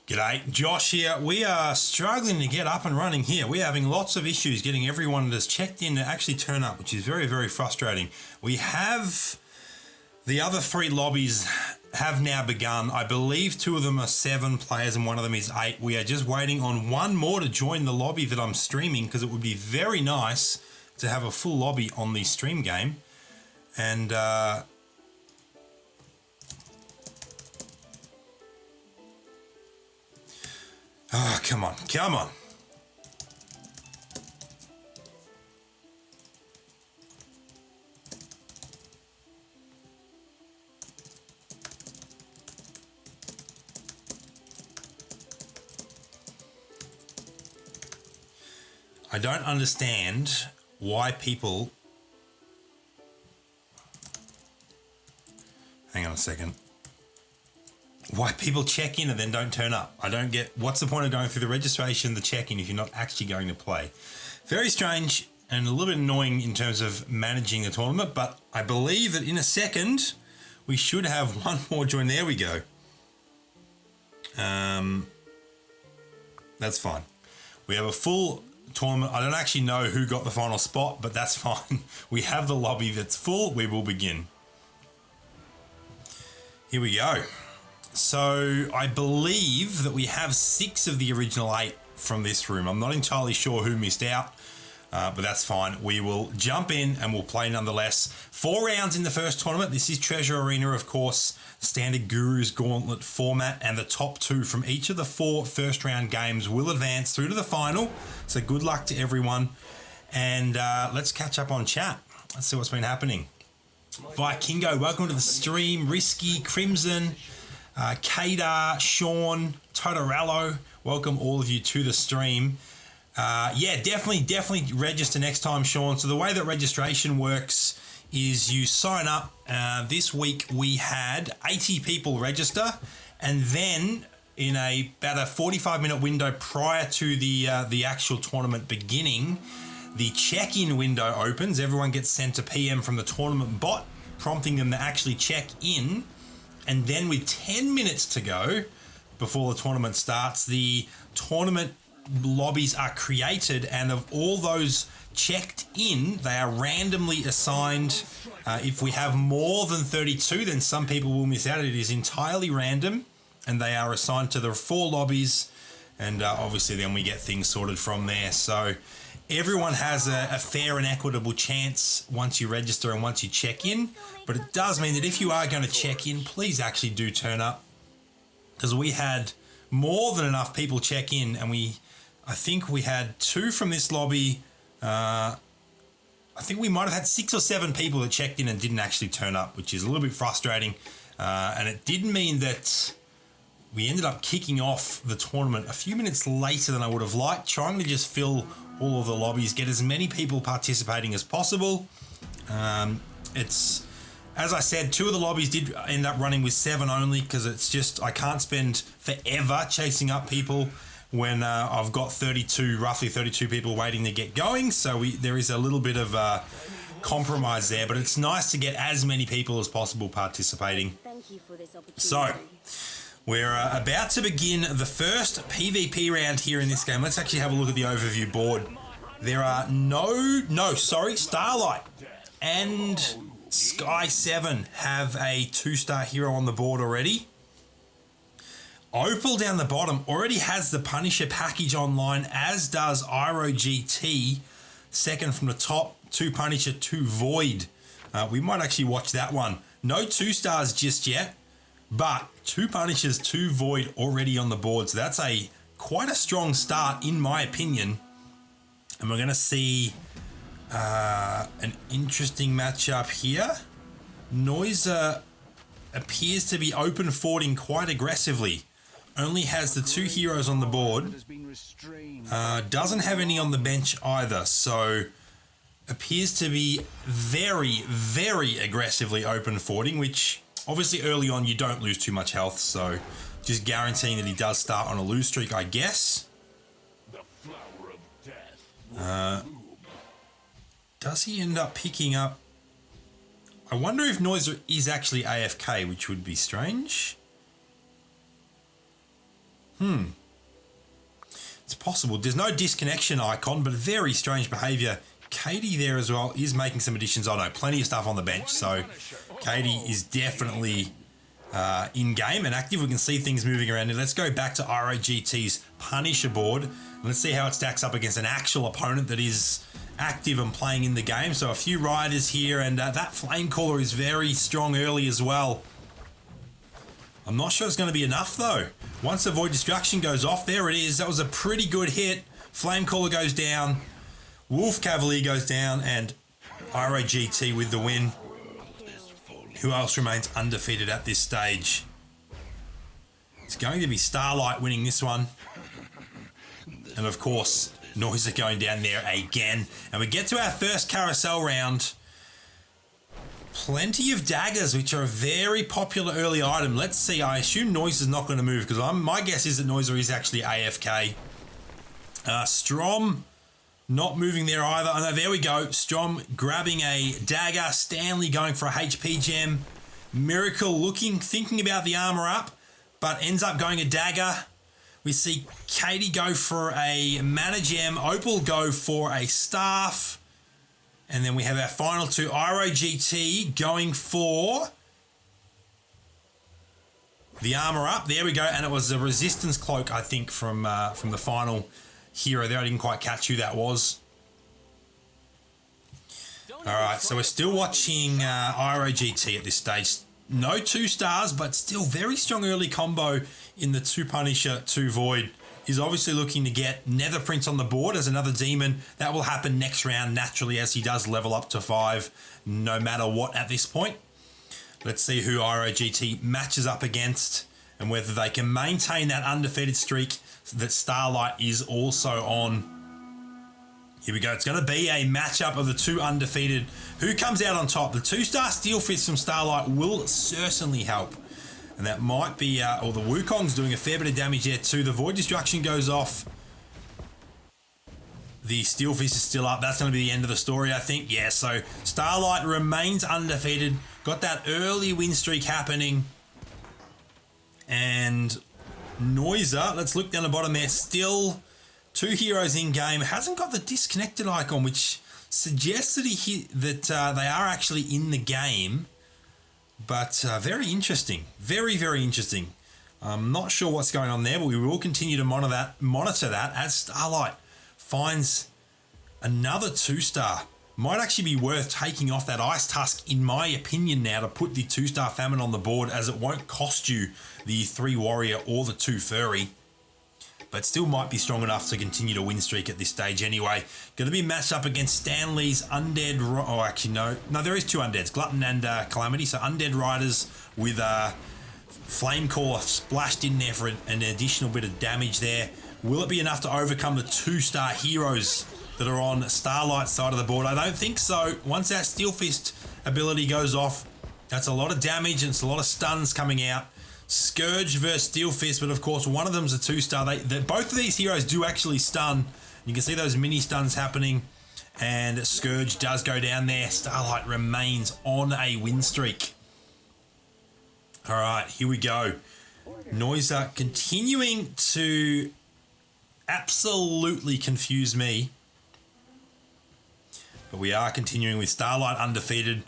G'day, Josh here. We are struggling to get up and running here. We're having lots of issues getting everyone that's checked in to actually turn up, which is very, very frustrating. We have the other three lobbies have now begun. I believe 2 of them are 7 players and 1 of them is 8. We are just waiting on 1 more to join the lobby that I'm streaming because it would be very nice to have a full lobby on the stream game. And oh, come on, come on. I don't understand why people... Hang on a second. Why people check in and then don't turn up. I don't get what's the point of going through the registration, the check-in if you're not actually going to play. Very strange and a little bit annoying in terms of managing the tournament, but I believe that in a second we should have 1 more join. There we go. That's fine. We have a full tournament. I don't actually know who got the final spot, but that's fine. We have the lobby that's full. We will begin. Here we go. So I believe that we have 6 of the original 8 from this room. I'm not entirely sure who missed out, but that's fine. We will jump in and we'll play nonetheless. 4 rounds in the first tournament. This is Treasure Arena, of course, standard Guru's Gauntlet format, and the top 2 from each of the 4 first round games will advance through to the final. So good luck to everyone. And let's catch up on chat. Let's see what's been happening. Vikingo, welcome to the stream. Risky, Crimson, Kadar, Sean, Totorello, welcome all of you to the stream. Yeah, definitely register next time, Sean. So the way that registration works is you sign up. This week we had 80 people register, and then in about a 45-minute window prior to the actual tournament beginning, the check-in window opens. Everyone gets sent a PM from the tournament bot, prompting them to actually check in. And then with 10 minutes to go before the tournament starts, the tournament lobbies are created, and of all those checked in, they are randomly assigned. If we have more than 32, then some people will miss out. It is entirely random, and they are assigned to the 4 lobbies, and obviously then we get things sorted from there. So everyone has a fair and equitable chance once you register and once you check in, but it does mean that if you are going to check in, please actually do turn up, because we had more than enough people check in, and I think we had 2 from this lobby. I think we might have had 6 or 7 people that checked in and didn't actually turn up, which is a little bit frustrating, and it did mean that we ended up kicking off the tournament a few minutes later than I would have liked, trying to just fill all of the lobbies, get as many people participating as possible. It's, as I said, 2 of the lobbies did end up running with 7 only, because it's just, I can't spend forever chasing up people when I've got roughly 32 people waiting to get going. So there is a little bit of compromise there, but it's nice to get as many people as possible participating. Thank you for this opportunity. So we're about to begin the first PvP round here in this game. Let's actually have a look at the overview board. There are Starlight and Sky 7 have a 2-star hero on the board already. Opal down the bottom already has the Punisher package online, as does Iro GT. Second from the top, 2 Punisher, 2 Void. We might actually watch that one. No 2-stars just yet, but 2 Punishers, 2 Void already on the board. So that's quite a strong start in my opinion. And we're going to see an interesting matchup here. Noiser appears to be open fording quite aggressively. Only has the 2 heroes on the board. Doesn't have any on the bench either. So appears to be very, very aggressively open fording, which obviously early on you don't lose too much health. So just guaranteeing that he does start on a lose streak, I guess. Does he end up picking up? I wonder if Noiser is actually AFK, which would be strange. It's possible. There's no disconnection icon, but very strange behaviour. Katie there as well is making some additions. Oh no, plenty of stuff on the bench. So Katie is definitely in game and active. We can see things moving around. And let's go back to ROGT's Punisher board. And let's see how it stacks up against an actual opponent that is active and playing in the game. So a few riders here, and that flame caller is very strong early as well. I'm not sure it's going to be enough though. Once the Void Destruction goes off, there it is. That was a pretty good hit. Flame caller goes down. Wolf Cavalier goes down, and ROGT with the win. Who else remains undefeated at this stage? It's going to be Starlight winning this one. And of course, Noiser going down there again. And we get to our first carousel round. Plenty of daggers, which are a very popular early item. Let's see. I assume Noiser's not going to move because my guess is that Noiser is actually AFK. Strom not moving there either. Oh, no, there we go. Strom grabbing a dagger. Stanley going for a HP gem. Miracle thinking about the armor up, but ends up going a dagger. We see Katie go for a mana gem. Opal go for a staff. And then we have our final two. ROGT going for the armor up. There we go. And it was a resistance cloak, I think, from the final hero there. I didn't quite catch who that was. All right, so we're still watching ROGT at this stage. No 2 stars, but still very strong early combo in the 2 Punisher, 2 Void. He's obviously looking to get Nether Prince on the board as another demon. That will happen next round naturally as he does level up to 5, no matter what at this point. Let's see who ROGT matches up against and whether they can maintain that undefeated streak that Starlight is also on. Here we go. It's going to be a matchup of the 2 undefeated. Who comes out on top? The 2-star Steel Fist from Starlight will certainly help. And that might be, or the Wukong's doing a fair bit of damage there too. The Void Destruction goes off. The Steel Fist is still up. That's going to be the end of the story, I think. Yeah, so Starlight remains undefeated. Got that early win streak happening. And Noiser, let's look down the bottom there. Still 2 heroes in game. Hasn't got the disconnected icon, which suggests that they are actually in the game. But very interesting. Very, very interesting. I'm not sure what's going on there, but we will continue to monitor that as Starlight finds another 2-star. Might actually be worth taking off that Ice Tusk, in my opinion now, to put the 2-star Famine on the board, as it won't cost you the 3 Warrior or the 2 Furry. But still might be strong enough to continue to win streak at this stage anyway. Going to be matched up against Stanley's Undead... Oh, actually, no. No, there is 2 Undeads, Glutton and Calamity. So Undead Riders with Flame Caller splashed in there for an additional bit of damage there. Will it be enough to overcome the 2-star heroes that are on Starlight's side of the board? I don't think so. Once that Steel Fist ability goes off, that's a lot of damage and it's a lot of stuns coming out. Scourge versus Steel Fist, but of course one of them's a 2-star. Both of these heroes do actually stun. You can see those mini stuns happening, and Scourge does go down there. Starlight remains on a win streak. All right, here we go. Noiser continuing to absolutely confuse me, but we are continuing with Starlight undefeated.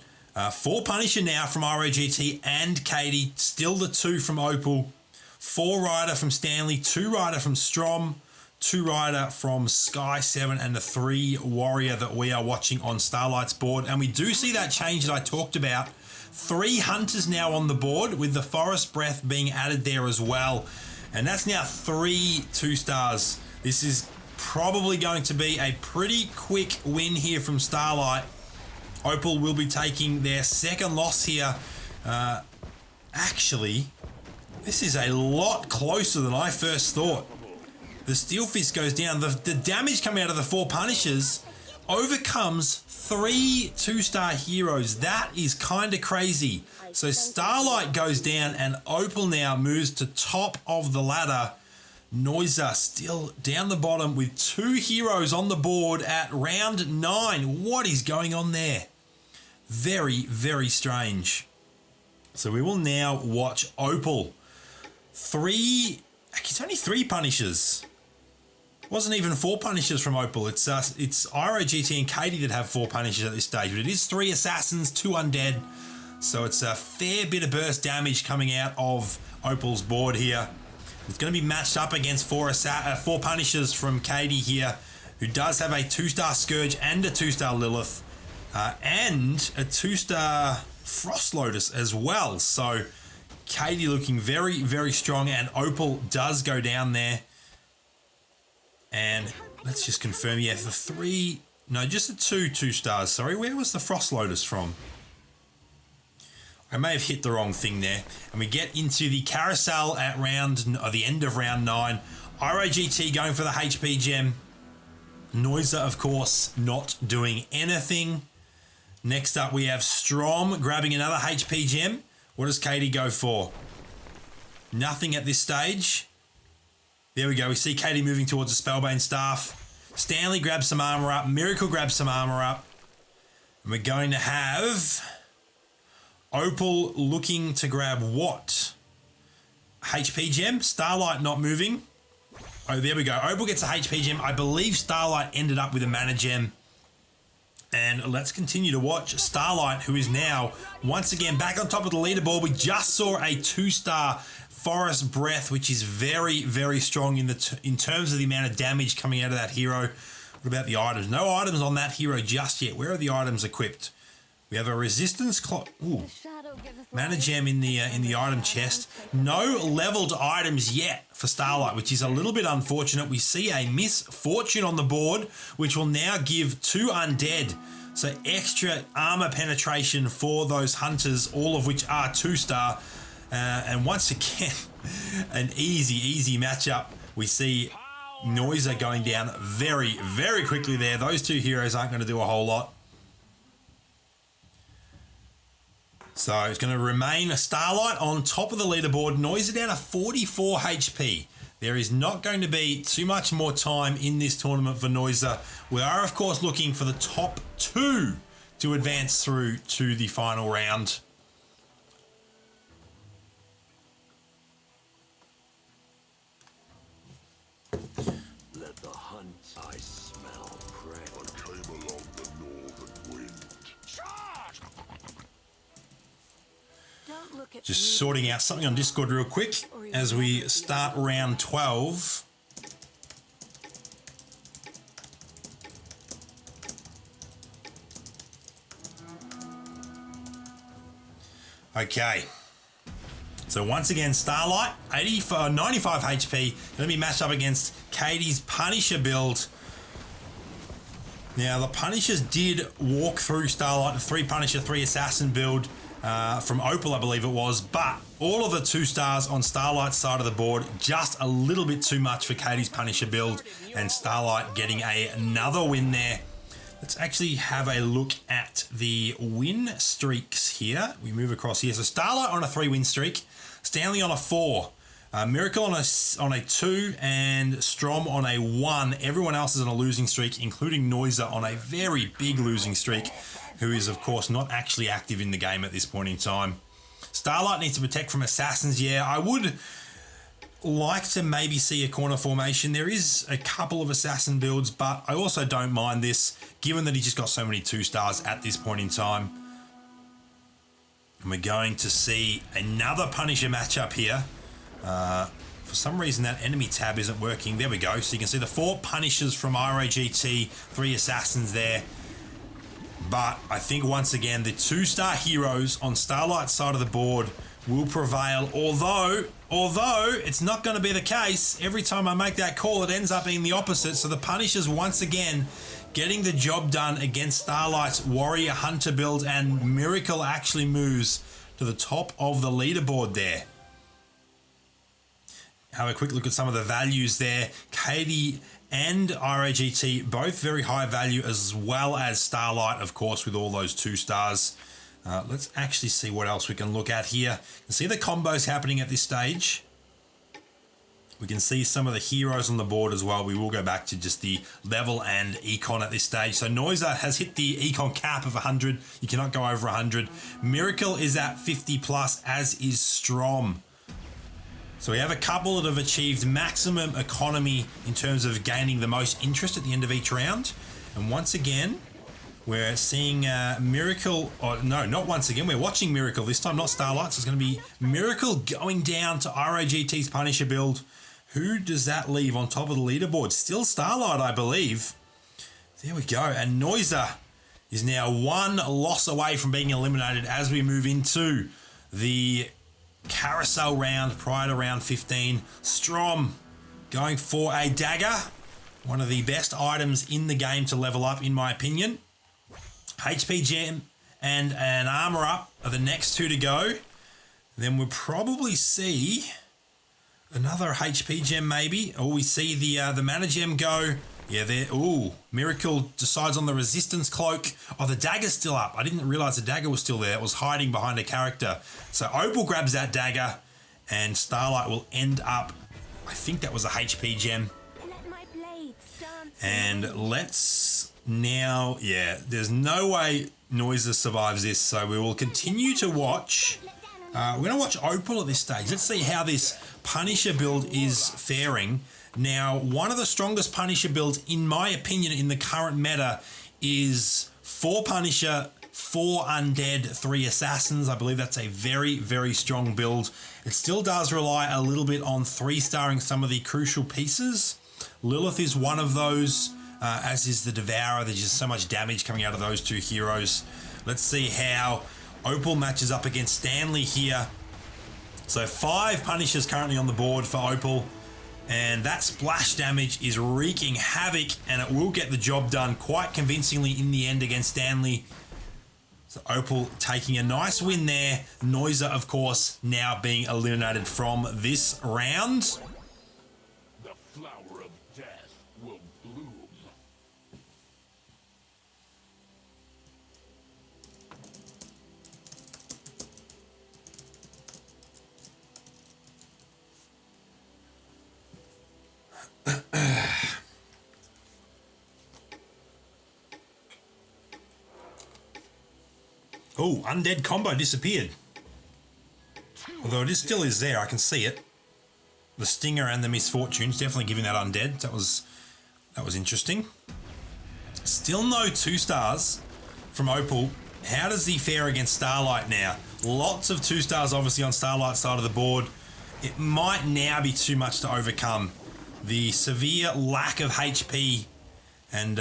4 Punisher now from ROGT and Katie. Still the 2 from Opal. 4 Rider from Stanley. 2 Rider from Strom. 2 Rider from Sky7. And the 3 Warrior that we are watching on Starlight's board. And we do see that change that I talked about. 3 Hunters now on the board, with the Forest Breath being added there as well. And that's now 3 2-stars. This is probably going to be a pretty quick win here from Starlight. Opal will be taking their 2nd loss here. Actually, this is a lot closer than I first thought. The Steel Fist goes down. The damage coming out of the 4 Punishers overcomes 3 2-star heroes. That is kind of crazy. So Starlight goes down and Opal now moves to top of the ladder. Noiser still down the bottom with 2 heroes on the board at round 9. What is going on there? Very, very strange. So we will now watch Opal. 3 It's only 3 Punishers. It wasn't even 4 Punishers from Opal. It's IROGT and Katie that have 4 Punishers at this stage, but it is 3 Assassins, 2 Undead. So it's a fair bit of burst damage coming out of Opal's board here. It's going to be matched up against 4 Punishers from Katie here, who does have a 2-star Scourge and a 2-star Lilith, and a 2-star Frost Lotus as well. So Katie looking very, very strong, and Opal does go down there. And let's just confirm, yeah, the 3, no, just the 2 stars. Sorry, where was the Frost Lotus from? I may have hit the wrong thing there. And we get into the carousel at the end of round 9. IROGT going for the HP gem. Noiser, of course, not doing anything. Next up, we have Strom grabbing another HP gem. What does Katie go for? Nothing at this stage. There we go. We see Katie moving towards the Spellbane Staff. Stanley grabs some armor up. Miracle grabs some armor up. And we're going to have Opal looking to grab what? HP gem. Starlight not moving. Oh, there we go. Opal gets a HP gem. I believe Starlight ended up with a mana gem. And let's continue to watch Starlight, who is now once again back on top of the leaderboard. We just saw a 2-star Forest Breath, which is very, very strong in terms of the amount of damage coming out of that hero. What about the items? No items on that hero just yet. Where are the items equipped? We have a resistance clock. Ooh, mana gem in the item chest. No leveled items yet for Starlight, which is a little bit unfortunate. We see a misfortune on the board, which will now give 2 undead. So extra armor penetration for those hunters, all of which are 2-star. And once again, an easy matchup. We see Noiser going down very, very quickly there. Those 2 heroes aren't going to do a whole lot. So it's going to remain a Starlight on top of the leaderboard. Noiser down to 44 HP. There is not going to be too much more time in this tournament for Noiser. We are, of course, looking for the top 2 to advance through to the final round. Let the hunt I smell prey. I came along the northern wind. Charge! Just sorting out something on Discord real quick as we start round 12. Okay. So once again, Starlight, 95 HP, going to be matched up against Katie's Punisher build. Now, the Punishers did walk through Starlight, the 3 Punisher, 3 Assassin build from Opal, I believe it was, but all of the 2 stars on Starlight's side of the board, just a little bit too much for Katie's Punisher build, and Starlight getting another win there. Let's actually have a look at the win streaks here. We move across here. So Starlight on a 3-win streak, Stanley on a 4, Miracle on a 2, and Strom on a 1. Everyone else is on a losing streak, including Noiser on a very big losing streak, who is, of course, not actually active in the game at this point in time. Starlight needs to protect from Assassins. Yeah, I would like to maybe see a corner formation. There is a couple of Assassin builds, but I also don't mind this, given that he just got so many 2 stars at this point in time. And we're going to see another Punisher matchup here. For some reason, that enemy tab isn't working. There we go. So you can see the 4 Punishers from IROGT, 3 Assassins there. But I think once again, the 2-star heroes on Starlight's side of the board will prevail. Although it's not going to be the case. Every time I make that call, it ends up being the opposite. So the Punishers once again getting the job done against Starlight's Warrior Hunter build, and Miracle actually moves to the top of the leaderboard there. Have a quick look at some of the values there. Katie and IROGT, both very high value, as well as Starlight, of course, with all those 2 stars. Let's actually see what else we can look at here. You can see the combos happening at this stage. We can see some of the heroes on the board as well. We will go back to just the level and econ at this stage. So Noiser has hit the econ cap of 100. You cannot go over 100. Miracle is at 50 plus, as is Strom. So we have a couple that have achieved maximum economy in terms of gaining the most interest at the end of each round. And once again, we're seeing Miracle, or no, not once again, we're watching Miracle this time, not Starlight. So it's going to be Miracle going down to ROGT's Punisher build. Who does that leave on top of the leaderboard? Still Starlight, I believe. There we go. And Noiser is now one loss away from being eliminated as we move into the carousel round prior to round 15. Strom going for a dagger. One of the best items in the game to level up, in my opinion. HP gem and an armor up are the next two to go. Then we'll probably see another HP gem maybe. Or we see the mana gem go. Yeah, there. Ooh, Miracle decides on the resistance cloak. Oh, the dagger's still up. I didn't realize the dagger was still there. It was hiding behind a character. So Opal grabs that dagger and Starlight will end up, I think that was a HP gem. And let's now, yeah, there's no way Noiser survives this. So we will continue to watch. We're going to watch Opal at this stage. Let's see how this Punisher build is faring. Now, one of the strongest Punisher builds, in my opinion, in the current meta is 4 Punisher, 4 Undead, 3 Assassins. I believe that's a very, very strong build. It still does rely a little bit on 3-starring some of the crucial pieces. Lilith is one of those, as is the Devourer. There's just so much damage coming out of those two heroes. Let's see how Opal matches up against Stanley here. So 5 Punishers currently on the board for Opal. And that splash damage is wreaking havoc, and it will get the job done quite convincingly in the end against Stanley. So Opal taking a nice win there. Noiser, of course, now being eliminated from this round. The flower of death will bloom. Oh, Undead combo disappeared. Although it still is there, I can see it. The Stinger and the Misfortunes definitely giving that Undead. That was interesting. Still no 2 stars from Opal. How does he fare against Starlight now? Lots of 2 stars obviously on Starlight's side of the board. It might now be too much to overcome. The severe lack of HP and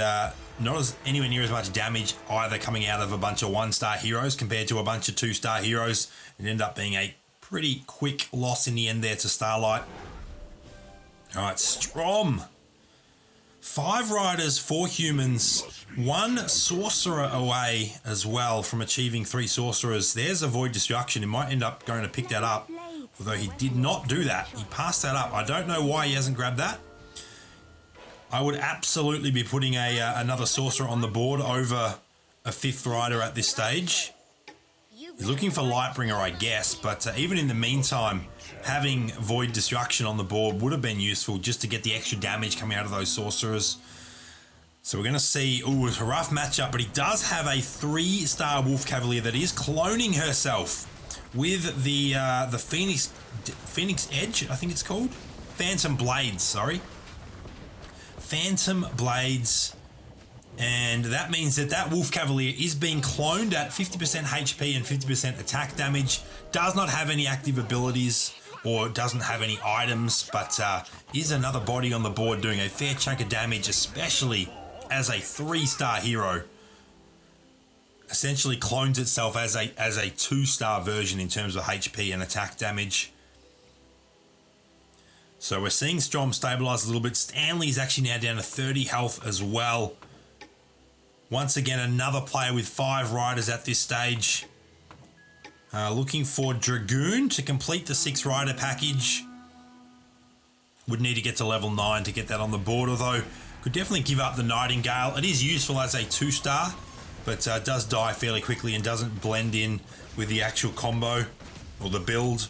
not as anywhere near as much damage either coming out of a bunch of 1-star heroes compared to a bunch of 2-star heroes. It ended up being a pretty quick loss in the end there to Starlight. All right, Strom. 5 riders, 4 humans, 1 sorcerer away as well from achieving 3 sorcerers. There's a Void Destruction. He might end up going to pick that up, although he did not do that. He passed that up. I don't know why he hasn't grabbed that. I would absolutely be putting another sorcerer on the board over a 5th rider at this stage. He's looking for Lightbringer, I guess, but even in the meantime, having Void Destruction on the board would have been useful just to get the extra damage coming out of those sorcerers. So we're going to see, ooh, it's a rough matchup, but he does have a 3-star Wolf Cavalier that is cloning herself with the Phoenix Edge, I think it's called. Phantom Blades, sorry. Phantom Blades, and that means that Wolf Cavalier is being cloned at 50% HP and 50% attack damage. Does not have any active abilities or doesn't have any items, but is another body on the board doing a fair chunk of damage, especially as a 3-star hero. Essentially clones itself as a 2-star version in terms of HP and attack damage. So we're seeing Strom stabilize a little bit. Stanley's actually now down to 30 health as well. Once again, another player with 5 riders at this stage. Looking for Dragoon to complete the 6-rider package. Would need to get to level 9 to get that on the board, although could definitely give up the Nightingale. It is useful as a 2-star, but does die fairly quickly and doesn't blend in with the actual combo or the build.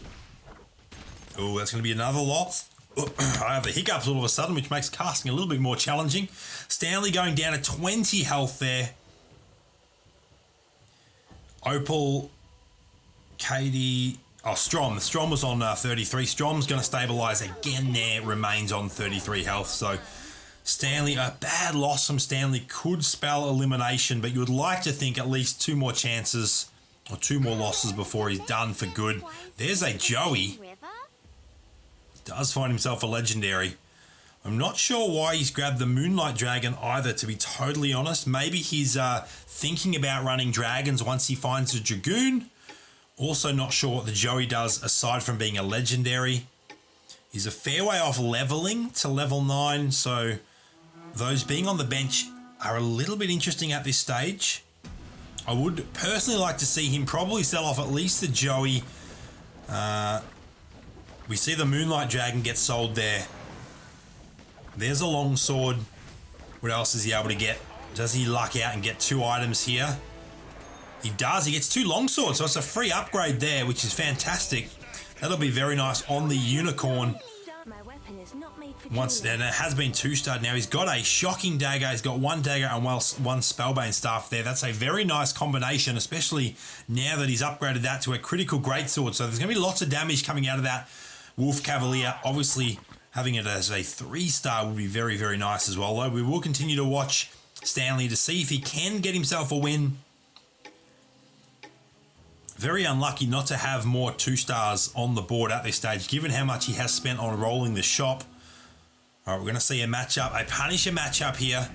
Oh, that's going to be another lot. I have the hiccups all of a sudden, which makes casting a little bit more challenging. Stanley going down to 20 health there. Opal, Katie, Oh, Strom. Strom was on 33. Strom's going to stabilise again there, remains on 33 health. So Stanley, a bad loss from Stanley could spell elimination, but you would like to think at least 2 more chances or 2 more losses before he's done for good. There's a Joey. Does find himself a legendary. I'm not sure why he's grabbed the Moonlight Dragon either, to be totally honest. Maybe he's thinking about running dragons once he finds a Dragoon. Also not sure what the Joey does aside from being a legendary. He's a fair way off leveling to level 9, so those being on the bench are a little bit interesting at this stage. I would personally like to see him probably sell off at least the Joey. We see the Moonlight Dragon get sold there. There's a longsword. What else is he able to get? Does he luck out and get 2 items here? He does. He gets 2 longswords, so it's a free upgrade there, which is fantastic. That'll be very nice on the unicorn. Once then, it has been 2-starred now. He's got a shocking dagger. He's got 1 dagger and 1 spellbane staff there. That's a very nice combination, especially now that he's upgraded that to a critical greatsword. So there's going to be lots of damage coming out of that Wolf Cavalier. Obviously, having it as a 3-star would be very, very nice as well, though. We will continue to watch Stanley to see if he can get himself a win. Very unlucky not to have more 2-stars on the board at this stage, given how much he has spent on rolling the shop. All right, we're going to see a matchup, a Punisher matchup here.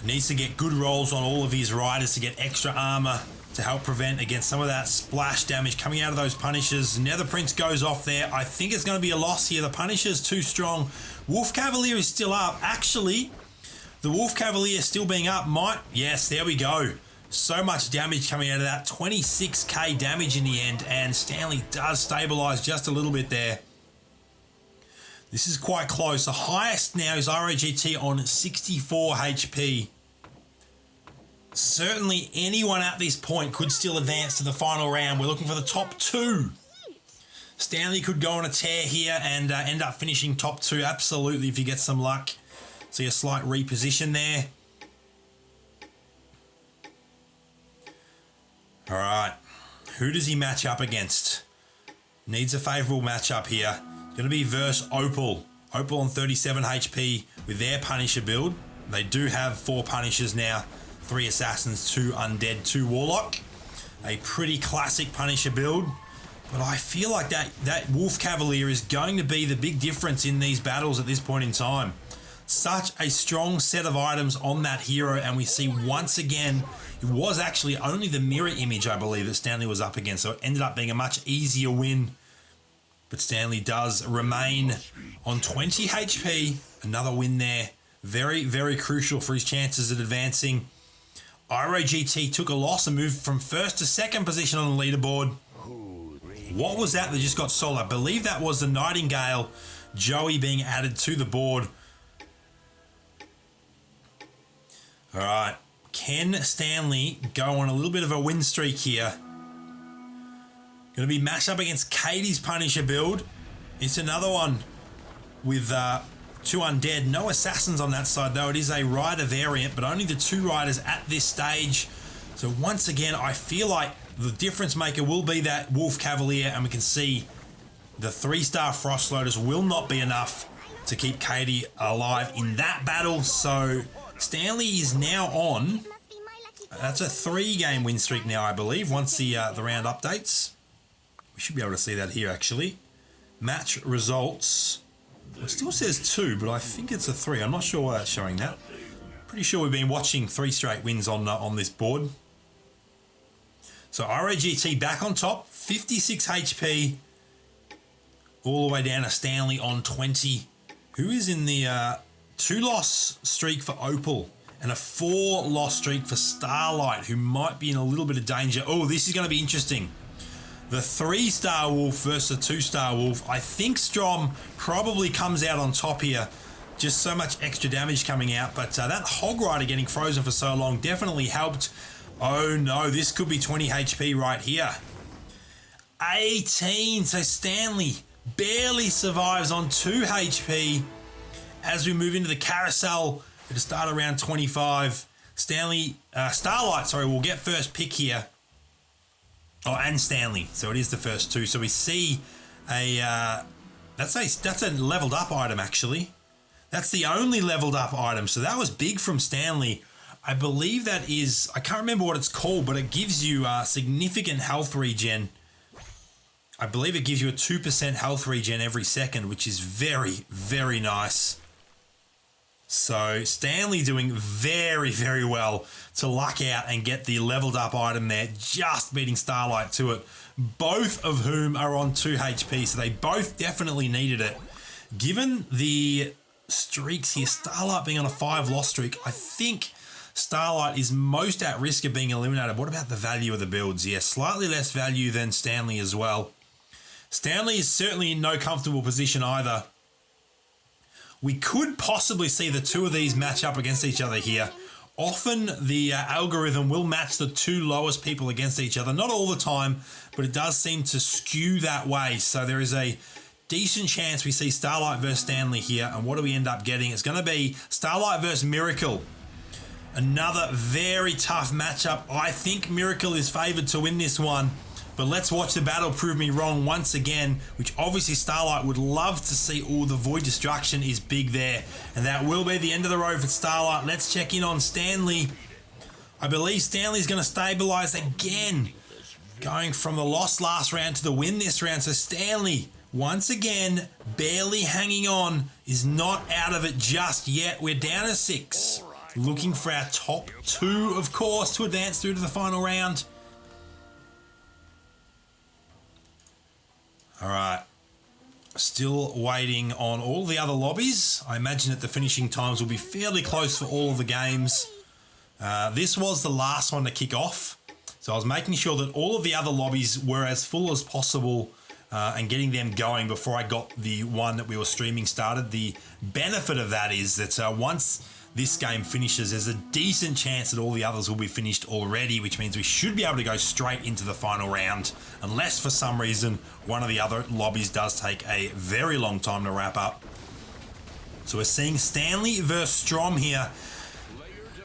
Needs to get good rolls on all of his riders to get extra armor to help prevent against some of that splash damage coming out of those Punishers. Nether Prince goes off there. I think it's going to be a loss here. The Punisher's too strong. Wolf Cavalier is still up. Actually, the Wolf Cavalier still being up might... Yes, there we go. So much damage coming out of that. 26k damage in the end, and Stanley does stabilise just a little bit there. This is quite close. The highest now is ROGT on 64 HP. Certainly anyone at this point could still advance to the final round. We're looking for the top 2. Stanley could go on a tear here and end up finishing top 2. Absolutely, if he gets some luck. See a slight reposition there. All right, who does he match up against? Needs a favourable matchup here. Going to be versus Opal. Opal on 37 HP with their Punisher build. They do have 4 Punishers now. 3 Assassins, 2 Undead, 2 Warlock. A pretty classic Punisher build. But I feel like that Wolf Cavalier is going to be the big difference in these battles at this point in time. Such a strong set of items on that hero, and we see once again, it was actually only the mirror image, I believe, that Stanley was up against, so it ended up being a much easier win. But Stanley does remain on 20 HP. Another win there. Very, very crucial for his chances at advancing. IroGT took a loss and moved from 1st to 2nd position on the leaderboard. What was that just got sold? I believe that was the Nightingale Joey being added to the board. All right, can Stanley go on a little bit of a win streak here? Going to be matched up against Katie's Punisher build. It's another one with 2 Undead. No Assassins on that side, though. It is a Rider variant, but only the 2 Riders at this stage. So once again, I feel like the difference maker will be that Wolf Cavalier, and we can see the 3-star Frost Lotus will not be enough to keep Katie alive in that battle. So Stanley is now on. That's a 3-game win streak now, I believe, once the round updates. We should be able to see that here, actually. Match results. It still says 2, but I think it's a 3. I'm not sure why that's showing that. Pretty sure we've been watching 3 straight wins on this board. So ROGT back on top, 56 HP. All the way down to Stanley on 20. Who is in the 2-loss streak for Opal and a 4-loss streak for Starlight, who might be in a little bit of danger. Oh, this is going to be interesting. The 3-star Wolf versus the 2-star Wolf. I think Strom probably comes out on top here. Just so much extra damage coming out. But that Hog Rider getting frozen for so long definitely helped. Oh no, this could be 20 HP right here. 18. So Stanley barely survives on 2 HP. As we move into the carousel, it'll start around 25. Starlight, will get first pick here. Oh, and Stanley. So it is the first two. So we see that's a leveled up item, actually. That's the only leveled up item. So that was big from Stanley. I believe that is, I can't remember what it's called, but it gives you significant health regen. I believe it gives you a 2% health regen every second, which is very, very nice. So Stanley doing very, very well to luck out and get the leveled up item there, just beating Starlight to it. Both of whom are on 2 HP, so they both definitely needed it. Given the streaks here, Starlight being on a 5 loss streak, I think Starlight is most at risk of being eliminated. What about the value of the builds? Yeah, slightly less value than Stanley as well. Stanley is certainly in no comfortable position either. We could possibly see the two of these match up against each other here. Often the algorithm will match the two lowest people against each other. Not all the time, but it does seem to skew that way. So there is a decent chance we see Starlight versus Stanley here. And what do we end up getting? It's going to be Starlight versus Miracle. Another very tough matchup. I think Miracle is favoured to win this one. But let's watch the battle prove me wrong once again, which obviously Starlight would love to see. Oh, the Void Destruction is big there. And that will be the end of the road for Starlight. Let's check in on Stanley. I believe Stanley's going to stabilise again. Going from the loss last round to the win this round. So Stanley, once again, barely hanging on, is not out of it just yet. We're down to 6. Looking for our top 2, of course, to advance through to the final round. All right, still waiting on all the other lobbies. I imagine that the finishing times will be fairly close for all of the games. This was the last one to kick off. So I was making sure that all of the other lobbies were as full as possible and getting them going before I got the one that we were streaming started. The benefit of that is that once this game finishes, there's a decent chance that all the others will be finished already, which means we should be able to go straight into the final round, unless for some reason one of the other lobbies does take a very long time to wrap up. So we're seeing Stanley versus Strom here.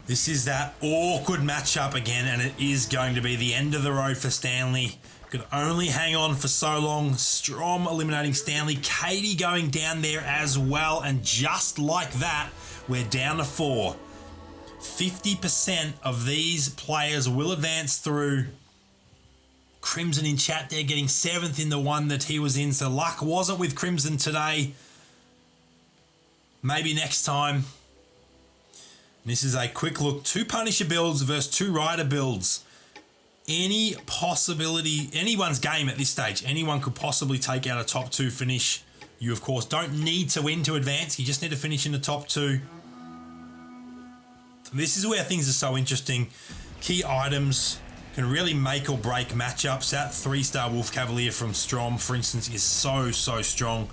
This is that awkward matchup again, and it is going to be the end of the road for Stanley. Could only hang on for so long. Strom eliminating Stanley. Katie going down there as well, and just like that, we're down to 4. 50% of these players will advance through. Crimson in chat there getting 7th in the one that he was in. So luck wasn't with Crimson today. Maybe next time. This is a quick look. 2 Punisher builds versus 2 Rider builds. Any possibility, anyone's game at this stage. Anyone could possibly take out a top 2 finish. You, of course, don't need to win to advance. You just need to finish in the top 2. This is where things are so interesting. Key items can really make or break matchups. That 3-star Wolf Cavalier from Strom, for instance, is so strong.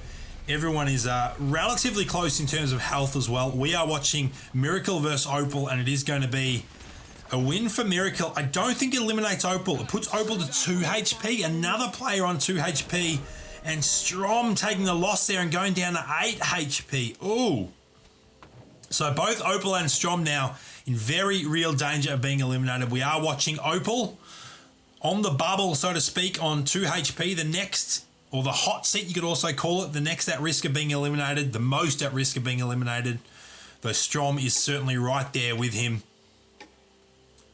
Everyone is relatively close in terms of health as well. We are watching Miracle versus Opal, and it is going to be a win for Miracle. I don't think it eliminates Opal. It puts Opal to 2 HP. Another player on 2 HP. And Strom taking the loss there and going down to 8 HP. Ooh. So both Opal and Strom now in very real danger of being eliminated. We are watching Opal on the bubble, so to speak, on 2 HP. The next, or the hot seat you could also call it, the next at risk of being eliminated, the most at risk of being eliminated. Though Strom is certainly right there with him.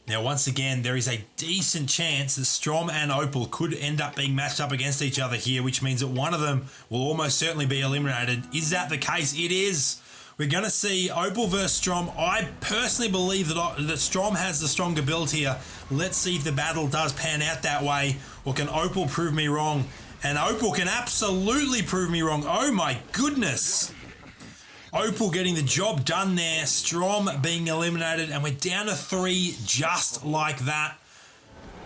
Now, once again, there is a decent chance that Strom and Opal could end up being matched up against each other here, which means that one of them will almost certainly be eliminated. Is that the case? It is. We're going to see Opal versus Strom. I personally believe that Strom has the stronger build here. Let's see if the battle does pan out that way, or can Opal prove me wrong? And Opal can absolutely prove me wrong. Oh my goodness. Opal getting the job done there. Strom being eliminated, and we're down to 3 just like that.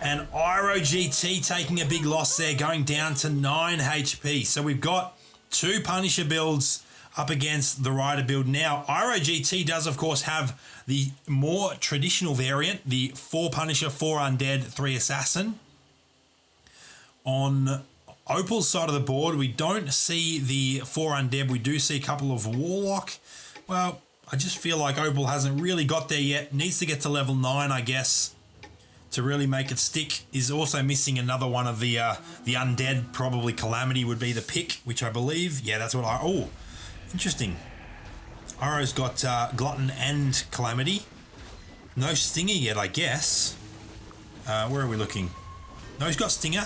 And IroGT taking a big loss there, going down to 9 HP. So we've got 2 Punisher builds up against the Rider build. Now, IroGT does, of course, have the more traditional variant, the 4 Punisher, 4 Undead, 3 Assassin. On Opal's side of the board, we don't see the 4 Undead. We do see a couple of Warlock. Well, I just feel like Opal hasn't really got there yet. Needs to get to level 9, I guess, to really make it stick. Is also missing another one of the undead. Probably Calamity would be the pick, which I believe. Yeah, that's what I... Oh, interesting. Iro's got Glutton and Calamity. No Stinger yet, I guess. Where are we looking? No, he's got Stinger.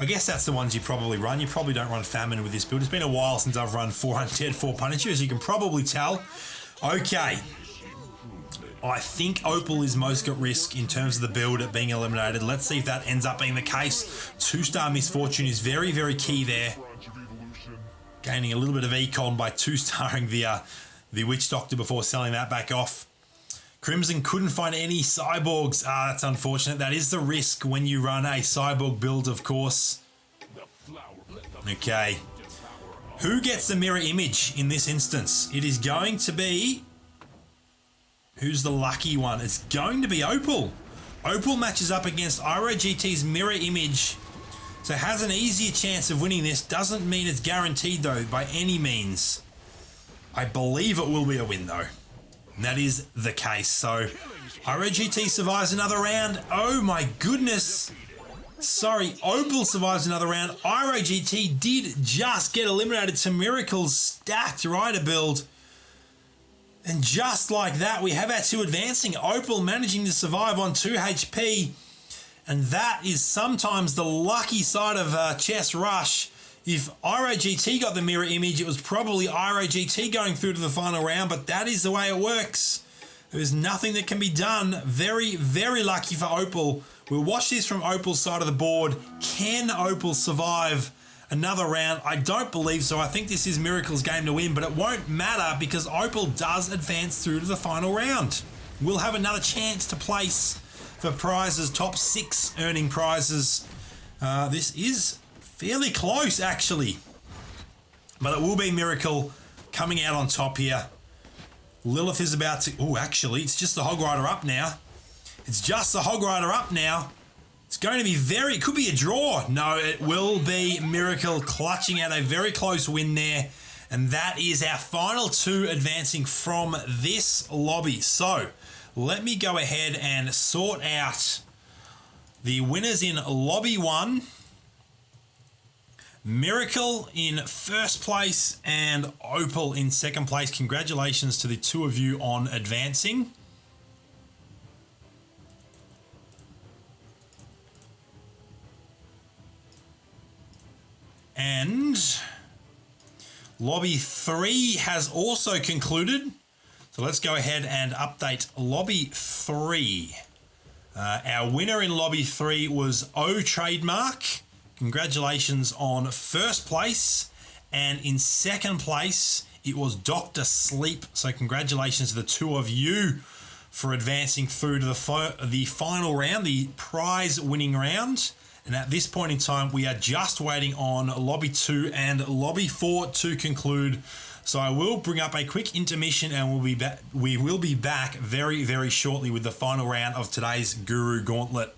I guess that's the ones you probably run. You probably don't run Famine with this build. It's been a while since I've run 4 Undead, 4 Punisher, as you can probably tell. Okay. I think Opal is most at risk in terms of the build at being eliminated. Let's see if that ends up being the case. 2-star Misfortune is very, very key there. Gaining a little bit of econ by 2-starring the Witch Doctor before selling that back off. Crimson couldn't find any cyborgs. That's unfortunate. That is the risk when you run a cyborg build, of course. Okay. Who gets the mirror image in this instance? It is going to be... Who's the lucky one? It's going to be Opal. Opal matches up against IroGT's mirror image, so has an easier chance of winning this. Doesn't mean it's guaranteed, though, by any means. I believe it will be a win, though. And that is the case. So, IroGT survives another round. Oh, my goodness. Sorry, Opal survives another round. IroGT did just get eliminated to Miracle's stacked rider build. And just like that, we have our 2 advancing. Opal managing to survive on 2 HP. And that is sometimes the lucky side of Chess Rush. If IroGT got the mirror image, it was probably IroGT going through to the final round, but that is the way it works. There's nothing that can be done. Very, very lucky for Opal. We'll watch this from Opal's side of the board. Can Opal survive another round? I don't believe so. I think this is Miracle's game to win, but it won't matter because Opal does advance through to the final round. We'll have another chance to place for prizes, top 6 earning prizes. This is fairly close, actually. But it will be Miracle coming out on top here. Lilith is about to... Oh, actually, it's just the Hog Rider up now. It's just the Hog Rider up now. It's going to be very... It could be a draw. No, it will be Miracle clutching out a very close win there. And that is our final 2 advancing from this lobby. So, let me go ahead and sort out the winners in Lobby 1. Miracle in first place and Opal in second place. Congratulations to the 2 of you on advancing. And Lobby 3 has also concluded. So let's go ahead and update Lobby 3. Our winner in Lobby 3 was O Trademark. Congratulations on first place. And in second place, it was Dr. Sleep. So congratulations to the 2 of you for advancing through to the final round, the prize winning round. And at this point in time, we are just waiting on Lobby 2 and Lobby 4 to conclude. So I will bring up a quick intermission and we will be back very, very shortly with the final round of today's Gurru Gauntlet.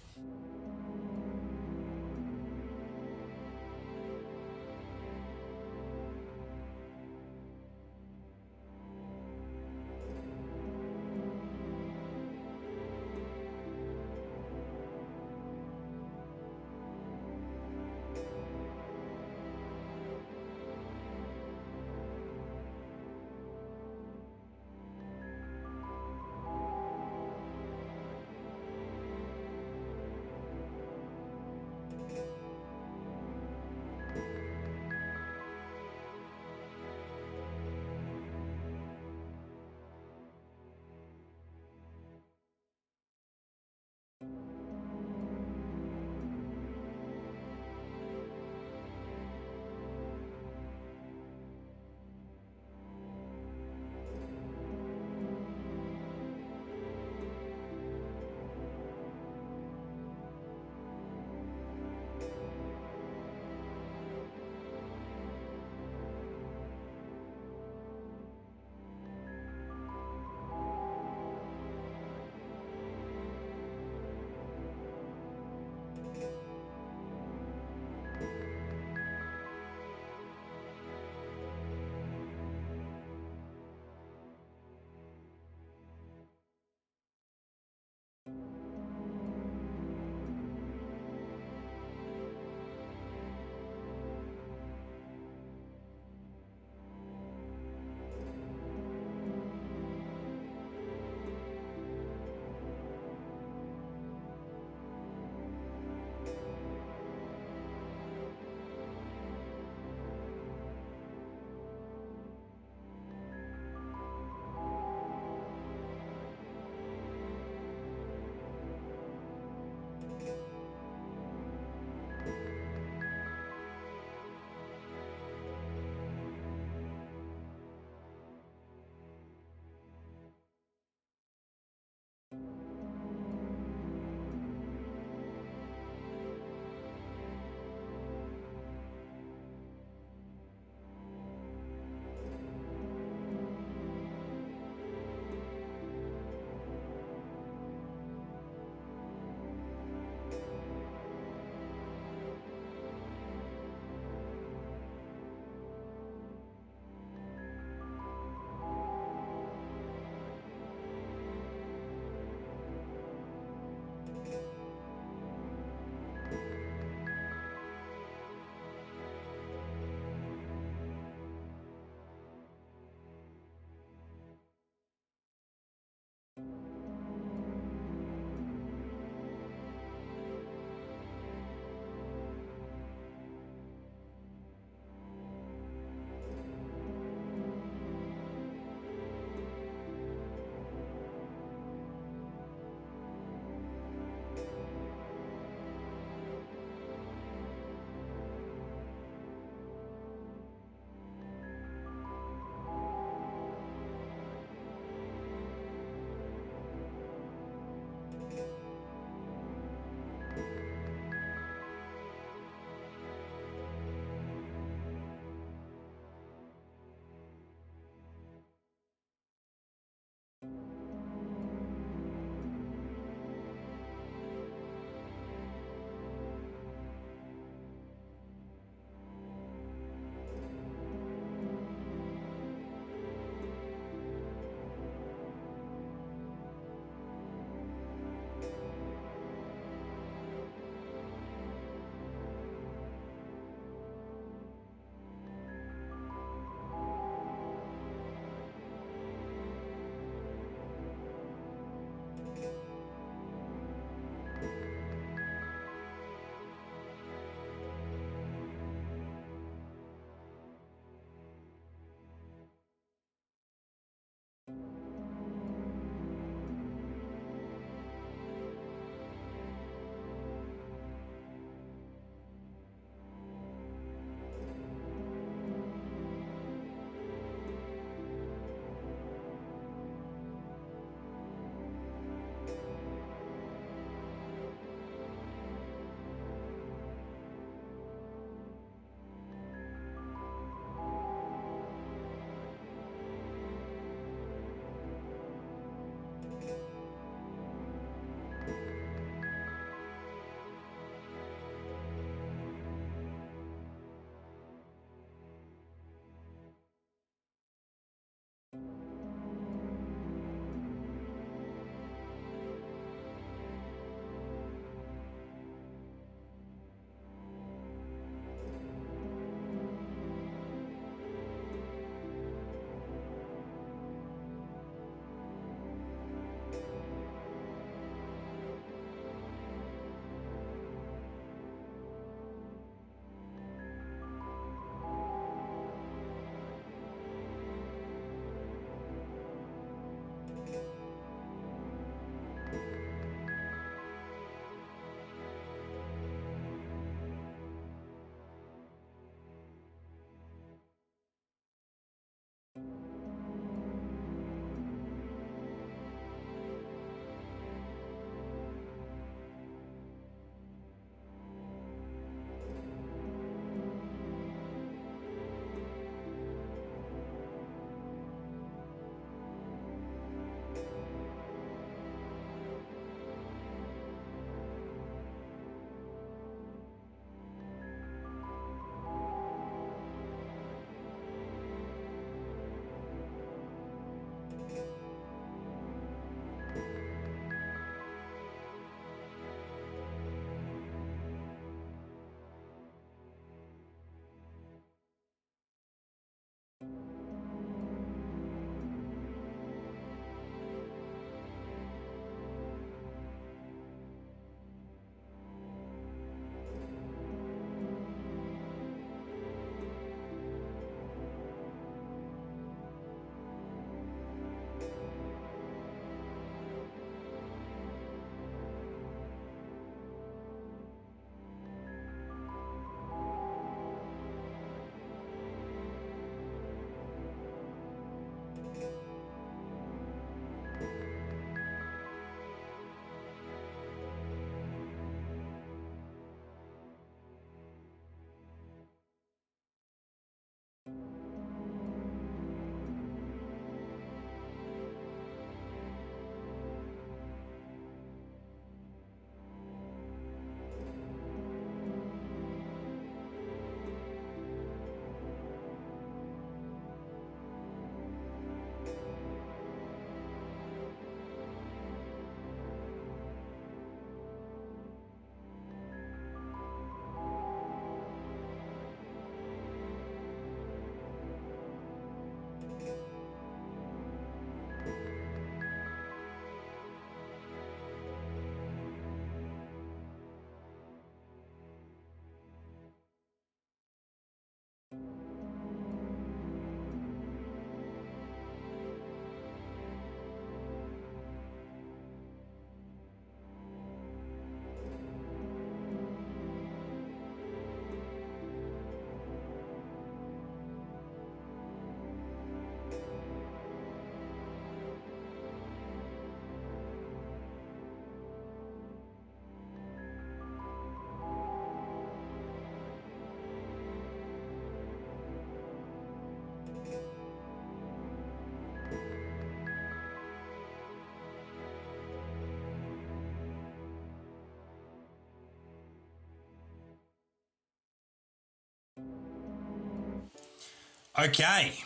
Okay.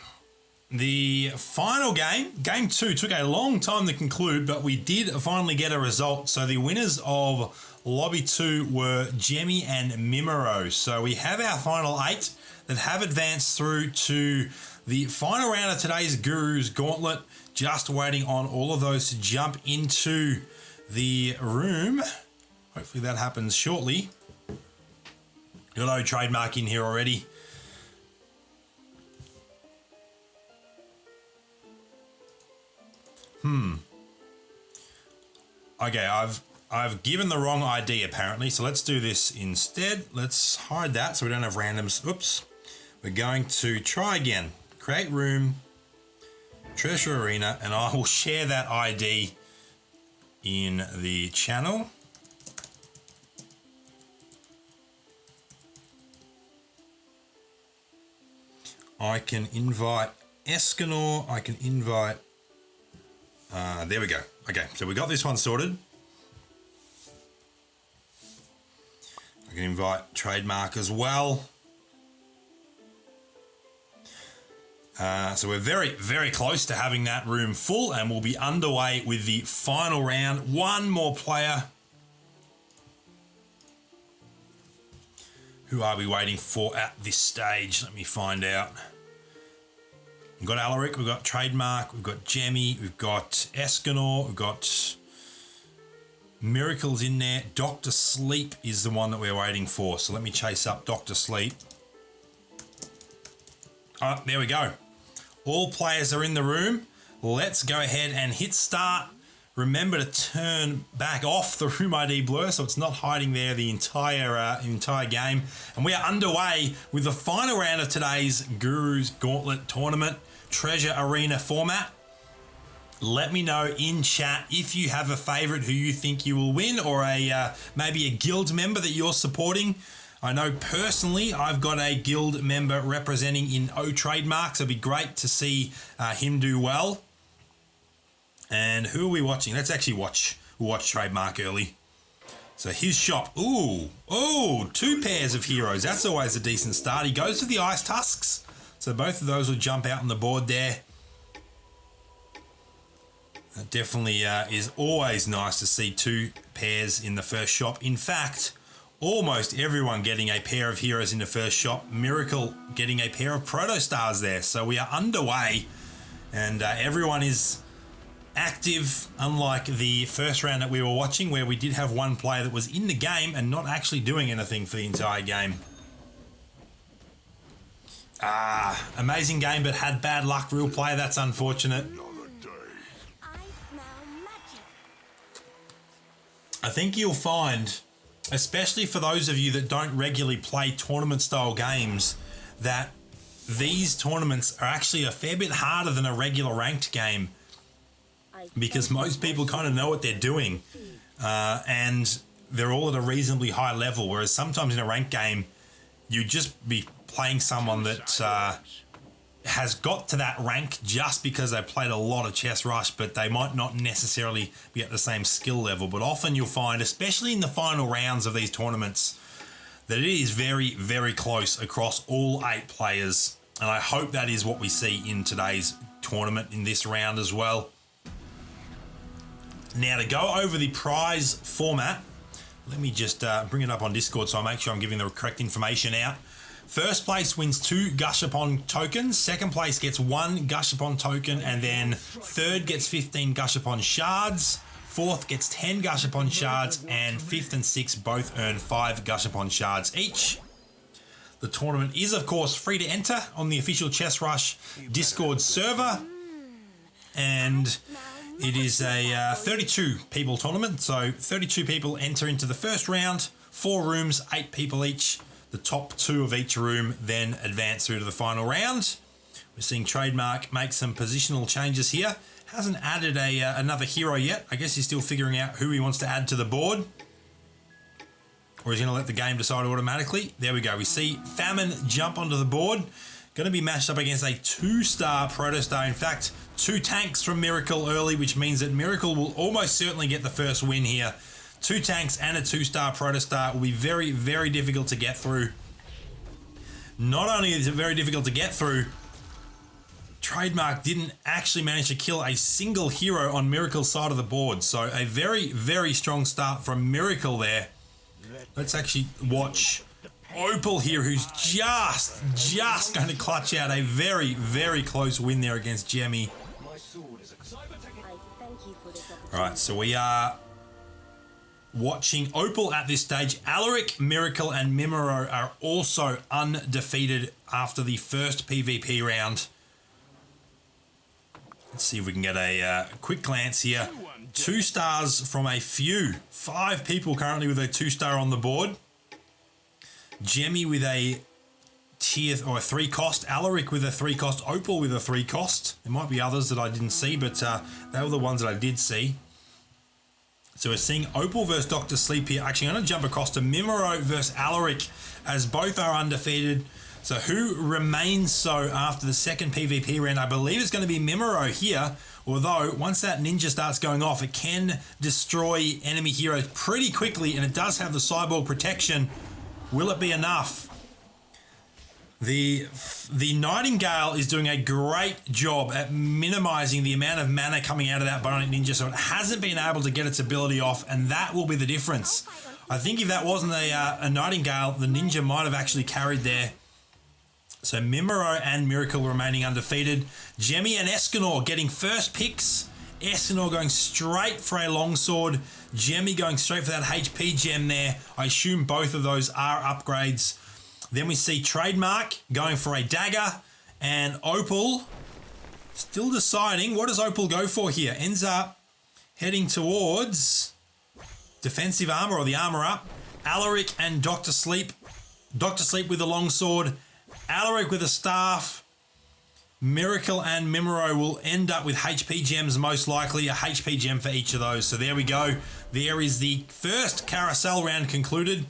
The final game, game 2, took a long time to conclude, but we did finally get a result. So the winners of Lobby 2 were Jemmy and Mimero. So we have our final 8 that have advanced through to the final round of today's Guru's Gauntlet. Just waiting on all of those to jump into the room. Hopefully that happens shortly. Got no trademark in here already. Okay, I've given the wrong ID apparently, so let's do this instead. Let's hide that so we don't have randoms. Oops. We're going to try again. Create room, Treasure Arena, and I will share that ID in the channel. I can invite Escanor, I can invite there we go. Okay, so we got this one sorted. I can invite Trademark as well. So we're very, very close to having that room full, and we'll be underway with the final round. One more player. Who are we waiting for at this stage? Let me find out. We've got Alaric, we've got Trademark, we've got Jemmy, we've got Escanor, we've got Miracles in there. Dr. Sleep is the one that we're waiting for. So let me chase up Dr. Sleep. Oh, there we go. All players are in the room. Let's go ahead and hit start. Remember to turn back off the room ID blur so it's not hiding there the entire game. And we are underway with the final round of today's Guru's Gauntlet tournament Treasure Arena format. Let me know in chat if you have a favorite who you think you will win, or maybe a guild member that you're supporting. I know personally I've got a guild member representing in O Trademark, so it'd be great to see him do well. And who are we watching? Let's actually watch Trademark early. So his shop. Ooh, 2 pairs of heroes. That's always a decent start. He goes for the Ice Tusks. So both of those will jump out on the board there. That definitely is always nice to see 2 pairs in the first shop. In fact, almost everyone getting a pair of heroes in the first shop. Miracle getting a pair of Proto Stars there. So we are underway, and everyone is active, unlike the first round that we were watching, where we did have one player that was in the game and not actually doing anything for the entire game. Amazing game, but had bad luck. Real player, that's unfortunate. I think you'll find, especially for those of you that don't regularly play tournament style games, that these tournaments are actually a fair bit harder than a regular ranked game, because most people kind of know what they're doing, and they're all at a reasonably high level, whereas sometimes in a ranked game you just be playing someone that has got to that rank just because they played a lot of Chess Rush, but they might not necessarily be at the same skill level. But often you'll find, especially in the final rounds of these tournaments, that it is very, very close across all 8 players, and I hope that is what we see in today's tournament in this round as well. Now, to go over the prize format, let me just bring it up on Discord so I make sure I'm giving the correct information out. First place wins 2 Gashapon tokens. Second place gets 1 Gashapon token, and then third gets 15 Gashapon shards. Fourth gets 10 Gashapon shards, and 5th and 6th both earn 5 Gashapon shards each. The tournament is, of course, free to enter on the official Chess Rush Discord server, and it is a 32 people tournament, so 32 people enter into the first round, 4 rooms, 8 people each. The top 2 of each room then advance through to the final round. We're seeing Trademark make some positional changes here. Hasn't added another hero yet. I guess he's still figuring out who he wants to add to the board. Or he's going to let the game decide automatically. There we go. We see Famine jump onto the board. Going to be matched up against a 2-star Protostar. In fact, 2 tanks from Miracle early, which means that Miracle will almost certainly get the first win here. 2 tanks and a 2-star Protostar will be very, very difficult to get through. Not only is it very difficult to get through, Trademark didn't actually manage to kill a single hero on Miracle's side of the board. So a very, very strong start from Miracle there. Let's actually watch Opal here, who's just going to clutch out a very, very close win there against Jemmy. All right, so we are watching Opal at this stage. Alaric, Miracle, and Mimero are also undefeated after the first PvP round. Let's see if we can get a quick glance here. 2 stars from a few. 5 people currently with a 2-star on the board. Jemmy with a tier or a 3 cost. Alaric with a 3 cost. Opal with a 3 cost. There might be others that I didn't see, but they were the ones that I did see. So we're seeing Opal versus Dr. Sleep here. Actually, I'm going to jump across to Mimero versus Alaric, as both are undefeated. So who remains so after the second PvP round? I believe it's going to be Mimero here, although once that ninja starts going off, it can destroy enemy heroes pretty quickly, and it does have the cyborg protection. Will it be enough? The Nightingale is doing a great job at minimizing the amount of mana coming out of that Bionic Ninja, so it hasn't been able to get its ability off, and that will be the difference. I think if that wasn't a Nightingale, the Ninja might have actually carried there. So Mimero and Miracle remaining undefeated. Jemmy and Escanor getting first picks. Escanor going straight for a longsword. Jemmy going straight for that HP gem there. I assume both of those are upgrades. Then we see Trademark going for a dagger. And Opal still deciding. What does Opal go for here? Ends up heading towards defensive armor, or the armor up. Alaric and Dr. Sleep. Dr. Sleep with the longsword. Alaric with a staff. Miracle and Mimero will end up with HP gems, most likely. A HP gem for each of those. So there we go. There is the first carousel round concluded.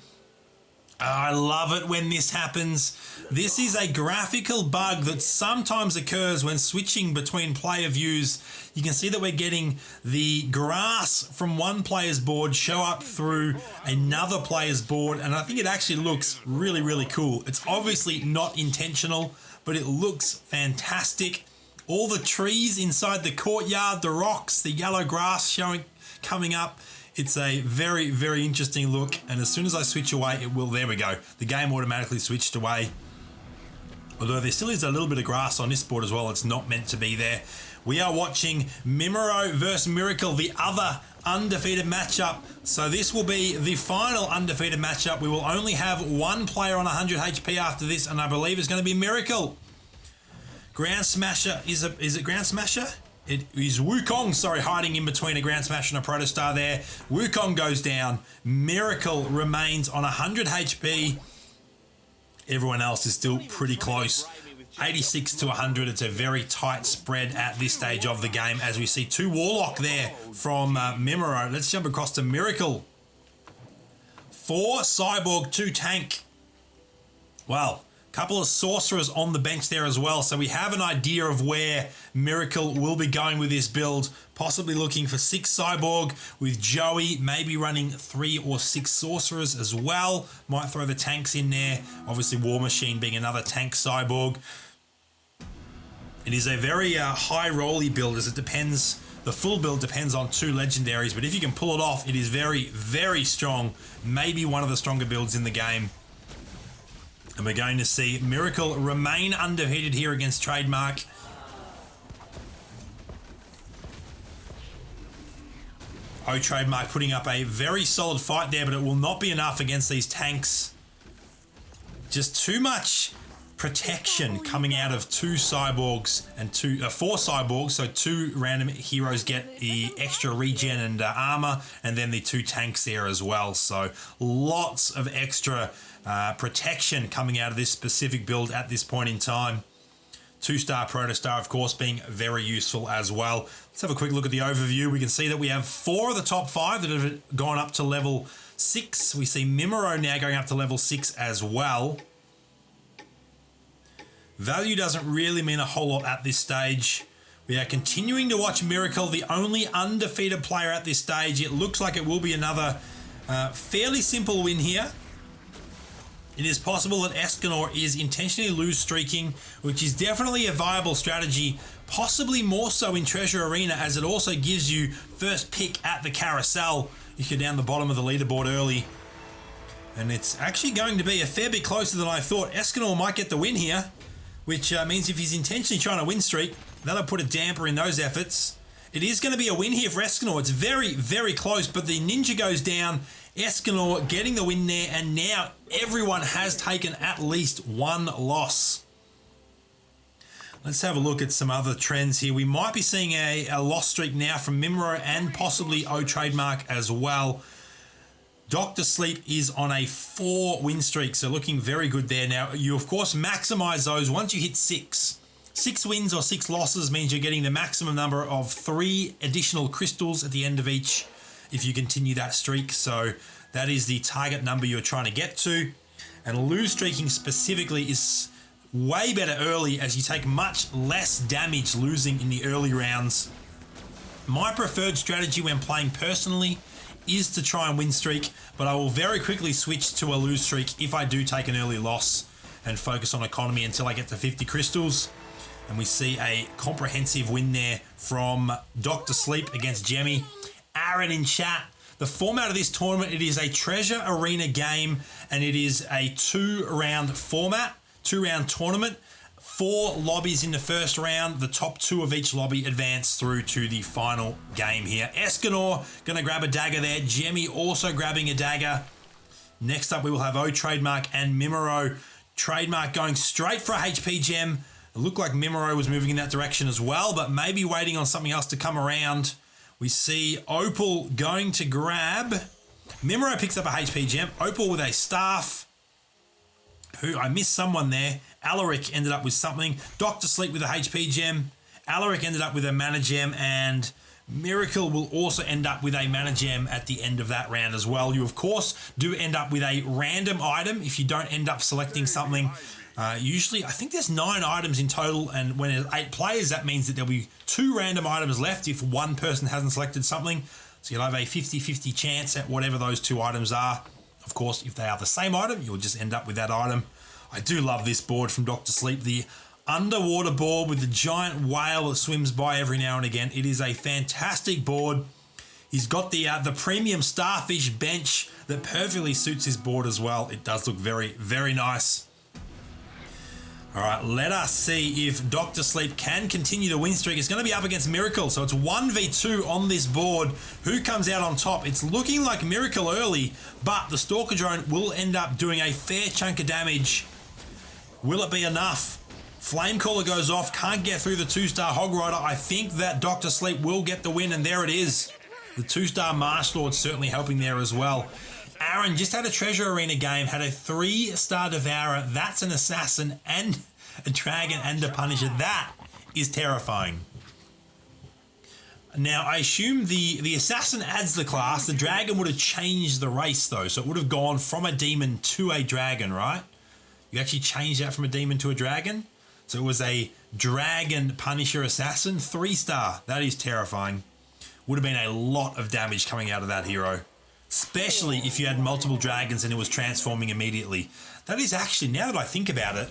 I love it when this happens. This is a graphical bug that sometimes occurs when switching between player views. You can see that we're getting the grass from one player's board show up through another player's board, and I think it actually looks really, really cool. It's obviously not intentional, but it looks fantastic. All the trees inside the courtyard, the rocks, the yellow grass coming up. It's a very, very interesting look, and as soon as I switch away, it will. There we go. The game automatically switched away. Although there still is a little bit of grass on this board as well. It's not meant to be there. We are watching Mimero versus Miracle, the other undefeated matchup. So this will be the final undefeated matchup. We will only have one player on 100 HP after this, and I believe it's going to be Miracle. Ground Smasher, is it Ground Smasher? It is Wukong, sorry, hiding in between a Ground Smasher and a Protostar there. Wukong goes down. Miracle remains on 100 HP. Everyone else is still pretty close. 86 to 100. It's a very tight spread at this stage of the game, as we see 2 Warlock there from Mimero. Let's jump across to Miracle. 4 Cyborg, 2 Tank. Well, couple of sorcerers on the bench there as well, so we have an idea of where Miracle will be going with this build, possibly looking for 6 Cyborg with Joey, maybe running 3 or 6 sorcerers as well. Might throw the tanks in there, obviously War Machine being another tank Cyborg. It is a very high rolly build, as it depends, the full build depends on 2 legendaries, but if you can pull it off, it is very, very strong, maybe one of the stronger builds in the game. And we're going to see Miracle remain undefeated here against Trademark. Trademark putting up a very solid fight there, but it will not be enough against these tanks. Just too much protection coming out of 2 cyborgs and 4 cyborgs, so 2 random heroes get the extra regen and armor, and then the 2 tanks there as well. So lots of extra protection coming out of this specific build at this point in time. 2-star Protostar, of course, being very useful as well. Let's have a quick look at the overview. We can see that we have 4 of the top 5 that have gone up to level 6. We see Mimero now going up to level 6 as well. Value doesn't really mean a whole lot at this stage. We are continuing to watch Miracle, the only undefeated player at this stage. It looks like it will be another fairly simple win here. It is possible that Escanor is intentionally lose streaking, which is definitely a viable strategy, possibly more so in Treasure Arena, as it also gives you first pick at the carousel if you're down the bottom of the leaderboard early. And it's actually going to be a fair bit closer than I thought. Escanor might get the win here, which means if he's intentionally trying to win streak, that'll put a damper in those efforts. It is going to be a win here for Escanor. It's very, very close, but the ninja goes down. Escanor getting the win there, and now everyone has taken at least one loss. Let's have a look at some other trends here. We might be seeing a loss streak now from Mimro and possibly O Trademark as well. Dr. Sleep is on a 4 win streak, so looking very good there. Now, you of course maximize those once you hit 6. 6 wins or 6 losses means you're getting the maximum number of 3 additional crystals at the end of each if you continue that streak. So that is the target number you're trying to get to. And lose streaking specifically is way better early, as you take much less damage losing in the early rounds. My preferred strategy when playing personally is to try and win streak, but I will very quickly switch to a lose streak if I do take an early loss and focus on economy until I get to 50 crystals. And we see a comprehensive win there from Dr. Sleep against Jemmy. Aaron in chat. The format of this tournament, it is a Treasure Arena game, and it is a 2-round format, 2-round tournament. 4 lobbies in the first round. The top 2 of each lobby advance through to the final game here. Escanor going to grab a dagger there. Jemmy also grabbing a dagger. Next up, we will have O Trademark and Mimero. Trademark going straight for a HP gem. It looked like Mimero was moving in that direction as well, but maybe waiting on something else to come around. We see Opal going to grab. Mimero picks up a HP gem. Opal with a staff. Who I missed someone there. Alaric ended up with something. Dr. Sleep with a HP gem. Alaric ended up with a mana gem, and Miracle will also end up with a mana gem at the end of that round as well. You, of course, do end up with a random item if you don't end up selecting something. Usually, I think there's 9 items in total, and when there's 8 players, that means that there'll be 2 random items left if one person hasn't selected something. So you'll have a 50-50 chance at whatever those 2 items are. Of course, if they are the same item, you'll just end up with that item. I do love this board from Dr. Sleep, the underwater board with the giant whale that swims by every now and again. It is a fantastic board. He's got the premium starfish bench that perfectly suits his board as well. It does look very, very nice. All right, let us see if Dr. Sleep can continue the win streak. It's going to be up against Miracle, so it's 1v2 on this board. Who comes out on top? It's looking like Miracle early, but the Stalker Drone will end up doing a fair chunk of damage. Will it be enough? Flamecaller goes off, can't get through the 2-star Hog Rider. I think that Dr. Sleep will get the win, and there it is. The 2-star Marsh Lord certainly helping there as well. Aaron just had a Treasure Arena game, had a 3-star Devourer. That's an Assassin and a Dragon and a Punisher. That is terrifying. Now, I assume the Assassin adds the class. The Dragon would have changed the race, though. So it would have gone from a Demon to a Dragon, right? You actually changed that from a Demon to a Dragon? So it was a Dragon Punisher Assassin, 3-star. That is terrifying. Would have been a lot of damage coming out of that hero. Especially if you had multiple dragons and it was transforming immediately. That is actually, now that I think about it,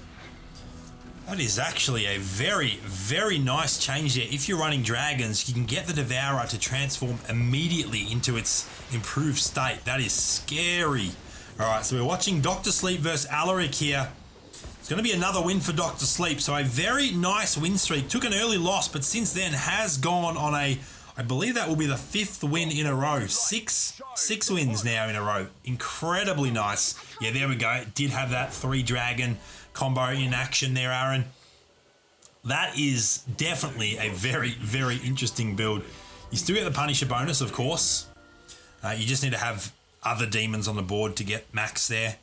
that is actually a very, very nice change there. If you're running dragons, you can get the Devourer to transform immediately into its improved state. That is scary. All right, so we're watching Dr. Sleep versus Alaric here. It's going to be another win for Dr. Sleep. So a very nice win streak. Took an early loss, but since then has gone on a, I believe that will be the 5th win in a row. Six wins now in a row. Incredibly nice. Yeah, there we go. It did have that 3-dragon combo in action there, Aaron. That is definitely a very, very interesting build. You still get the Punisher bonus, of course. You just need to have other demons on the board to get max there.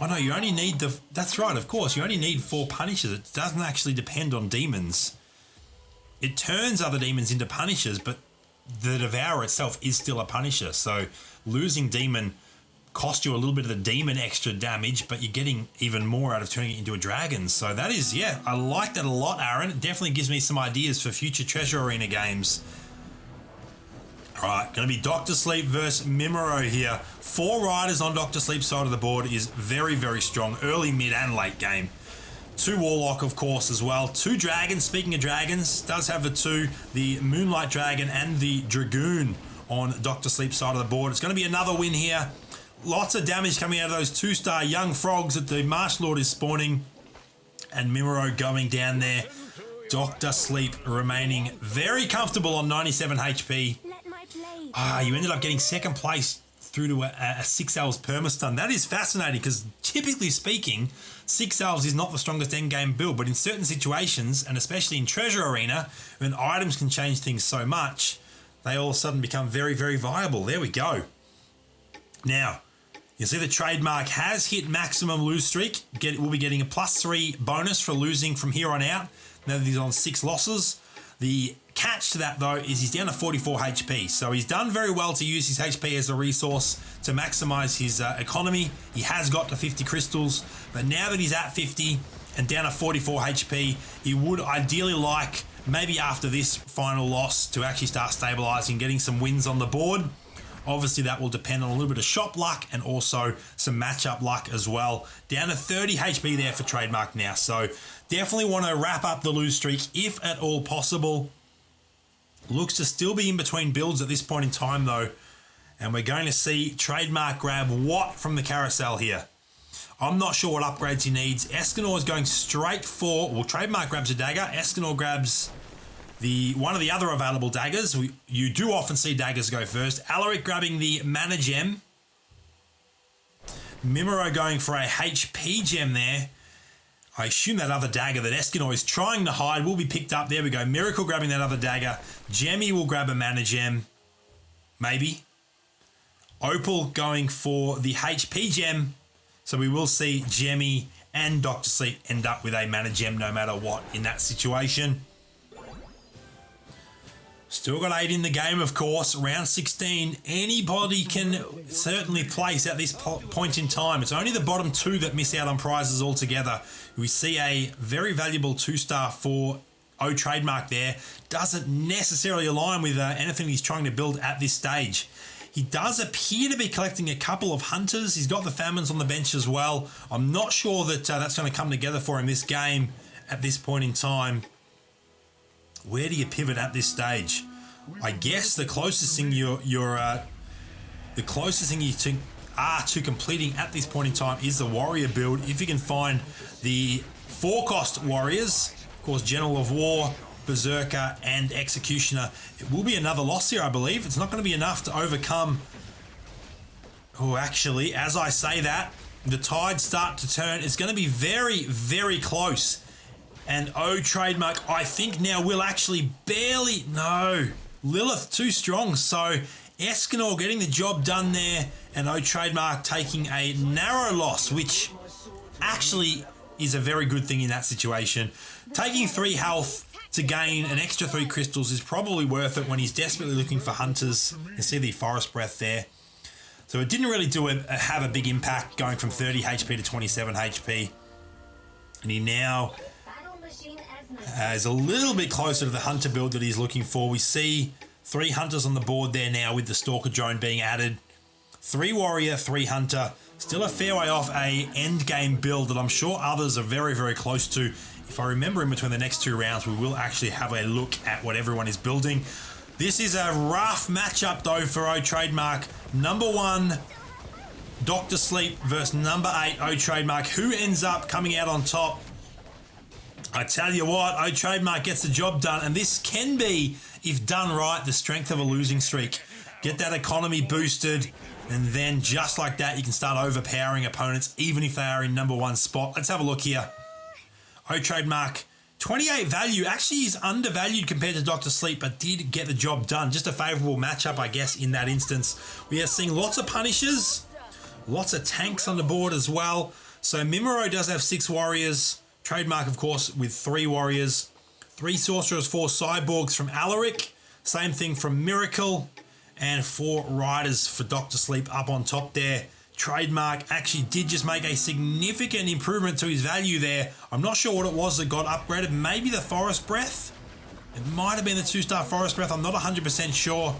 Oh no, you only need the... That's right, of course. You only need 4 Punishers. It doesn't actually depend on demons. It turns other demons into Punishers, but the Devourer itself is still a Punisher. So losing Demon cost you a little bit of the Demon extra damage, but you're getting even more out of turning it into a Dragon. So that is, yeah, I like that a lot, Aaron. It definitely gives me some ideas for future Treasure Arena games. All right, going to be Dr. Sleep versus Mimiro here. 4 riders on Dr. Sleep's side of the board is very, very strong. Early, mid, and late game. 2 Warlock, of course, as well. 2 Dragons. Speaking of dragons, does have the 2, the Moonlight Dragon and the Dragoon on Dr. Sleep's side of the board. It's going to be another win here. Lots of damage coming out of those 2-star young frogs that the Martial Lord is spawning. And Mimiro going down there. Dr. Sleep remaining very comfortable on 97 HP. You ended up getting second place through to a 6 Elves permastun. That is fascinating because typically speaking, 6 Elves is not the strongest endgame build, but in certain situations, and especially in Treasure Arena, when items can change things so much, they all of a sudden become very, very viable. There we go. Now, you see the trademark has hit maximum lose streak. We'll be getting a +3 bonus for losing from here on out. Now that he's on 6 losses. The catch to that, though, is he's down to 44 HP. So he's done very well to use his HP as a resource to maximize his economy. He has got to 50 crystals. But now that he's at 50 and down to 44 HP, he would ideally like, maybe after this final loss, to actually start stabilizing, getting some wins on the board. Obviously, that will depend on a little bit of shop luck and also some matchup luck as well. Down to 30 HP there for Trademark now. So definitely want to wrap up the lose streak if at all possible. Looks to still be in between builds at this point in time, though. And we're going to see Trademark grab what from the carousel here? I'm not sure what upgrades he needs. Escanor is going straight for... Well, Trademark grabs a dagger. Escanor grabs... one of the other available daggers. You do often see daggers go first. Alaric grabbing the mana gem. Mimiro going for a HP gem there. I assume that other dagger that Escanor is trying to hide will be picked up. There we go. Miracle grabbing that other dagger. Jemmy will grab a mana gem. Maybe. Opal going for the HP gem. So we will see Jemmy and Dr. Sleep end up with a mana gem no matter what in that situation. Still got 8 in the game, of course. Round 16, anybody can certainly place at this point in time. It's only the bottom 2 that miss out on prizes altogether. We see a very valuable 2-star for O Trademark there. Doesn't necessarily align with anything he's trying to build at this stage. He does appear to be collecting a couple of hunters. He's got the famines on the bench as well. I'm not sure that that's going to come together for him this game at this point in time. Where do you pivot at this stage? I guess the closest thing you are to completing at this point in time is the warrior build. If you can find the 4-cost warriors, of course, General of War, Berserker, and Executioner, it will be another loss here, I believe. It's not going to be enough to overcome. Oh, actually, as I say that, the tides start to turn. It's going to be very, very close. And O Trademark, I think now will actually barely... No. Lilith too strong. So Escanor getting the job done there. And O Trademark taking a narrow loss, which actually is a very good thing in that situation. Taking 3 health to gain an extra 3 crystals is probably worth it when he's desperately looking for hunters. You see the Forest Breath there. So it didn't really have a big impact going from 30 HP to 27 HP. And he now... is a little bit closer to the hunter build that he's looking for. We see 3 hunters on the board there now with the stalker drone being added. 3 warrior, 3 hunter. Still a fair way off a end game build that I'm sure others are very, very close to. If I remember in between the next 2 rounds, we will actually have a look at what everyone is building. This is a rough matchup though for O Trademark. Number 1, Dr. Sleep versus number 8, O Trademark. Who ends up coming out on top? I tell you what, O Trademark gets the job done, and this can be, if done right, the strength of a losing streak. Get that economy boosted, and then just like that, you can start overpowering opponents, even if they are in number 1 spot. Let's have a look here. O Trademark, 28 value. Actually, he's undervalued compared to Dr. Sleep, but did get the job done. Just a favourable matchup, I guess, in that instance. We are seeing lots of Punishers, lots of tanks on the board as well. So Mimiro does have 6 warriors. Trademark, of course, with 3 warriors, 3 sorcerers, 4 cyborgs from Alaric, same thing from Miracle, and 4 riders for Dr. Sleep up on top there. Trademark actually did just make a significant improvement to his value there. I'm not sure what it was that got upgraded. Maybe the Forest Breath? It might have been the 2-star Forest Breath. I'm not 100% sure.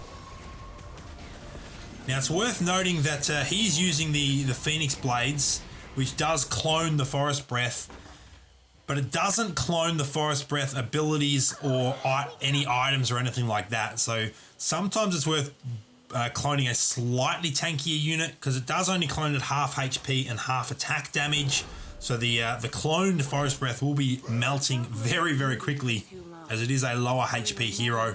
Now it's worth noting that he's using the Phoenix Blades, which does clone the Forest Breath, but it doesn't clone the Forest Breath abilities or any items or anything like that. So sometimes it's worth cloning a slightly tankier unit because it does only clone at half HP and half attack damage. So the cloned Forest Breath will be melting very, very quickly as it is a lower HP hero.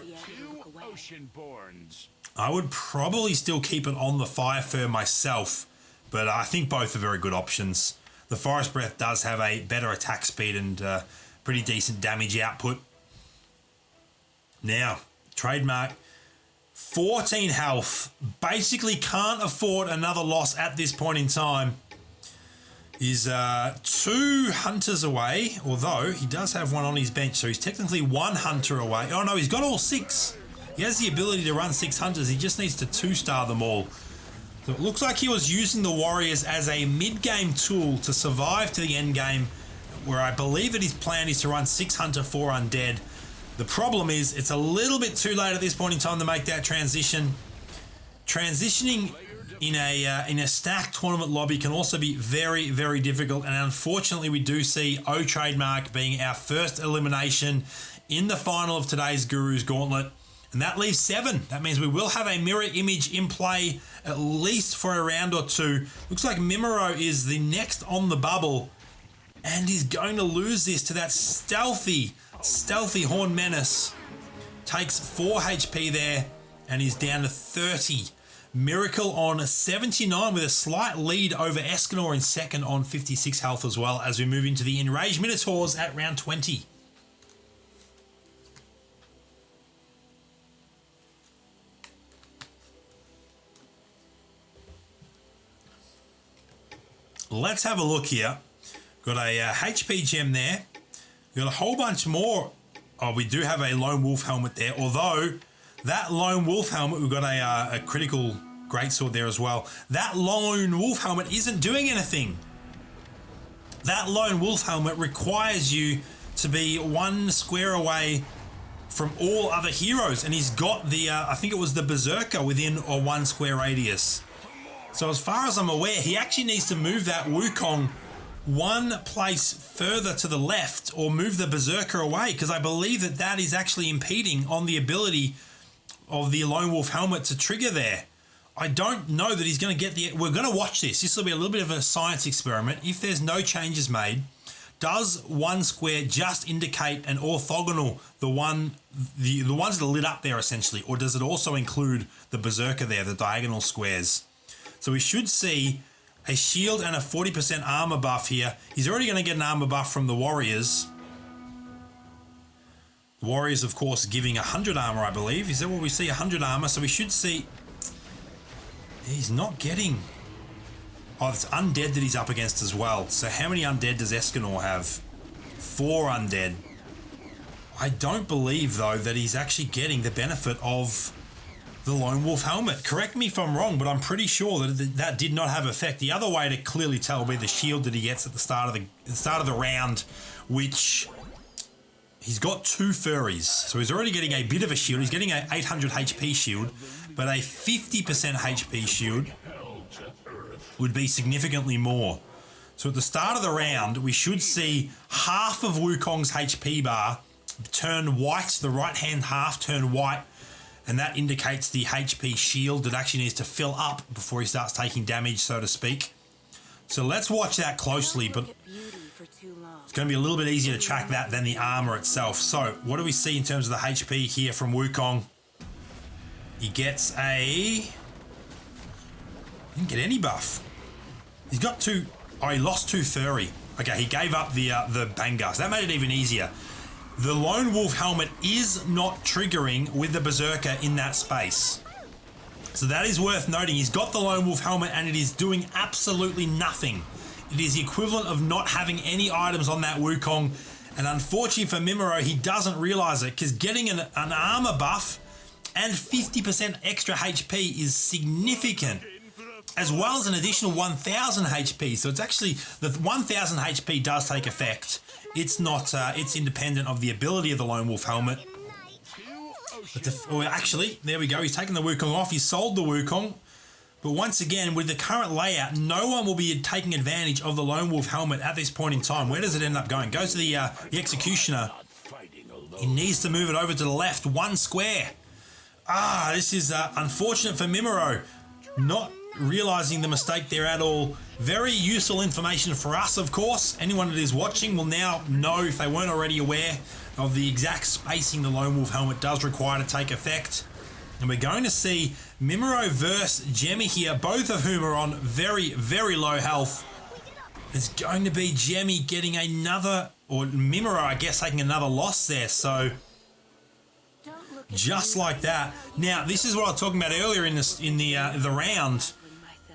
I would probably still keep it on the Fire Fur myself, but I think both are very good options. The Forest Breath does have a better attack speed and pretty decent damage output. Now, trademark, 14 health. Basically can't afford another loss at this point in time. He's 2 hunters away, although he does have one on his bench, so he's technically 1 hunter away. Oh no, he's got all 6. He has the ability to run 6 hunters. He just needs to 2-star them all. So it looks like he was using the Warriors as a mid-game tool to survive to the end game, where I believe that his plan is to run 6 hunter, 4 undead. The problem is it's a little bit too late at this point in time to make that transition. Transitioning in a stacked tournament lobby can also be very, very difficult, and unfortunately we do see O Trademark being our first elimination in the final of today's Guru's Gauntlet. And that leaves 7. That means we will have a mirror image in play at least for a round or 2. Looks like Mimiro is the next on the bubble. And he's going to lose this to that stealthy Horn Menace. Takes 4 HP there and he's down to 30. Miracle on 79 with a slight lead over Escanor in second on 56 health as well as we move into the Enraged Minotaurs at round 20. Let's have a look here. Got a HP gem there. We've got a whole bunch more. Oh, we do have a Lone Wolf helmet there. Although that Lone Wolf helmet, we've got a critical greatsword there as well. That Lone Wolf helmet isn't doing anything. That Lone Wolf helmet requires you to be 1 square away from all other heroes. And he's got the, I think it was the Berserker within a 1 square radius. So as far as I'm aware, he actually needs to move that Wukong 1 place further to the left or move the Berserker away, because I believe that that is actually impeding on the ability of the Lone Wolf helmet to trigger there. I don't know that he's going to get the... We're going to watch this. This will be a little bit of a science experiment. If there's no changes made, does 1 square just indicate an orthogonal, the ones that are lit up there essentially, or does it also include the Berserker there, the diagonal squares? So we should see a shield and a 40% armor buff here. He's already going to get an armor buff from the Warriors. The Warriors, of course, giving 100 armor, I believe. Is that what we see? 100 armor. So we should see... He's not getting... Oh, it's undead that he's up against as well. So how many undead does Escanor have? 4 undead. I don't believe, though, that he's actually getting the benefit of the Lone Wolf helmet. Correct me if I'm wrong, but I'm pretty sure that that did not have effect. The other way to clearly tell will be the shield that he gets at the start of the round, which he's got 2 furries. So he's already getting a bit of a shield. He's getting an 800 HP shield, but a 50% HP shield would be significantly more. So at the start of the round, we should see half of Wukong's HP bar turn white, the right-hand half turn white, and that indicates the HP shield that actually needs to fill up before he starts taking damage, so to speak. So let's watch that closely, but it's going to be a little bit easier to track that than the armor itself. So what do we see in terms of the HP here from Wukong? He gets a... He didn't get any buff. He's got 2... Oh, he lost 2 furry. Okay, he gave up the Bangar, so that made it even easier. The Lone Wolf helmet is not triggering with the Berserker in that space. So that is worth noting. He's got the Lone Wolf helmet and it is doing absolutely nothing. It is the equivalent of not having any items on that Wukong. And unfortunately for Mimiro, he doesn't realize it, because getting an armor buff and 50% extra HP is significant, as well as an additional 1000 HP. So it's actually, the 1000 HP does take effect. It's not, it's independent of the ability of the Lone Wolf helmet. But actually, there we go. He's taken the Wukong off. He's sold the Wukong. But once again, with the current layout, no one will be taking advantage of the Lone Wolf helmet at this point in time. Where does it end up going? Goes to the Executioner. He needs to move it over to the left, 1 square. This is unfortunate for Mimiro. Not realizing the mistake there at all. Very useful information for us, of course. Anyone that is watching will now know, if they weren't already aware, of the exact spacing the Lone Wolf helmet does require to take effect. And we're going to see Mimiro versus Jemmy here, both of whom are on very, very low health. It's going to be Jemmy getting another, or Mimiro, I guess, taking another loss there. So, just like that. Now, this is what I was talking about earlier in the round.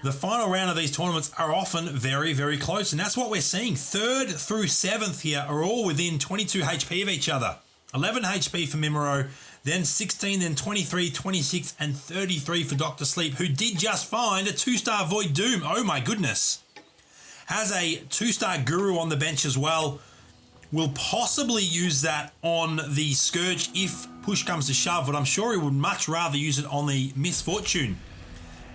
The final round of these tournaments are often very, very close, and that's what we're seeing. 3rd through 7th here are all within 22 HP of each other. 11 HP for Mimiro, then 16, then 23, 26, and 33 for Dr. Sleep, who did just find a 2-star Void Doom. Oh my goodness. Has a 2-star Gurru on the bench as well. Will possibly use that on the Scourge if push comes to shove, but I'm sure he would much rather use it on the Misfortune.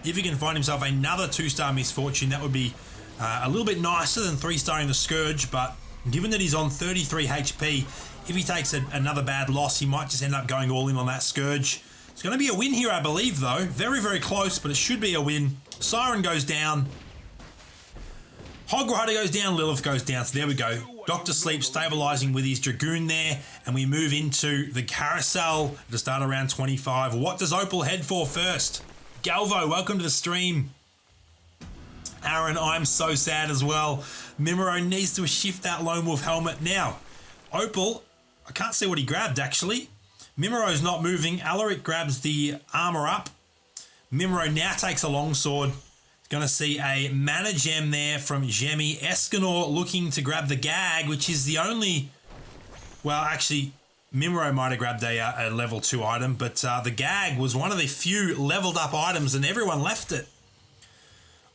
If he can find himself another 2-star Misfortune, that would be a little bit nicer than 3-starring the Scourge, but given that he's on 33 HP, if he takes another bad loss, he might just end up going all in on that Scourge. It's going to be a win here, I believe, though. Very, very close, but it should be a win. Siren goes down. Hog Rider goes down, Lilith goes down, so there we go. Dr. Sleep stabilizing with his Dragoon there, and we move into the Carousel to start around 25. What does Opal head for first? Galvo, welcome to the stream. Aaron, I'm so sad as well. Mimiro needs to shift that Lone Wolf helmet. Now, Opal, I can't see what he grabbed actually. Mimiro's not moving. Alaric grabs the armor up. Mimiro now takes a longsword. Going to see a mana gem there from Jemmy. Escanor looking to grab the gag, which is the only... Well, actually, Mimiro might have grabbed a level 2 item, but the gag was one of the few leveled up items and everyone left it.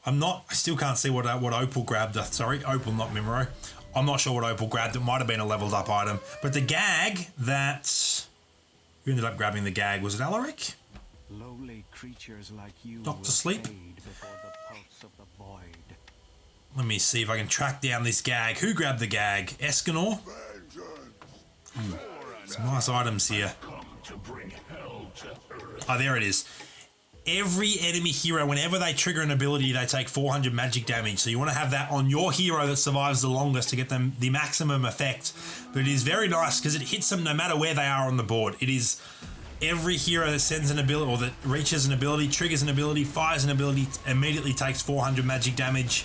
I still can't see what Opal grabbed. Sorry, Opal, not Mimiro. I'm not sure what Opal grabbed. It might have been a leveled up item. But the gag that... Who ended up grabbing the gag? Was it Alaric? Lowly creatures like you Dr. Sleep? before the pulse of the void. Let me see if I can track down this gag. Who grabbed the gag? Escanor? Some nice items here. Oh, there it is. Every enemy hero, whenever they trigger an ability, they take 400 magic damage. So you want to have that on your hero that survives the longest to get them the maximum effect. But it is very nice because it hits them no matter where they are on the board. It is every hero that sends an ability or that reaches an ability, triggers an ability, fires an ability, immediately takes 400 magic damage.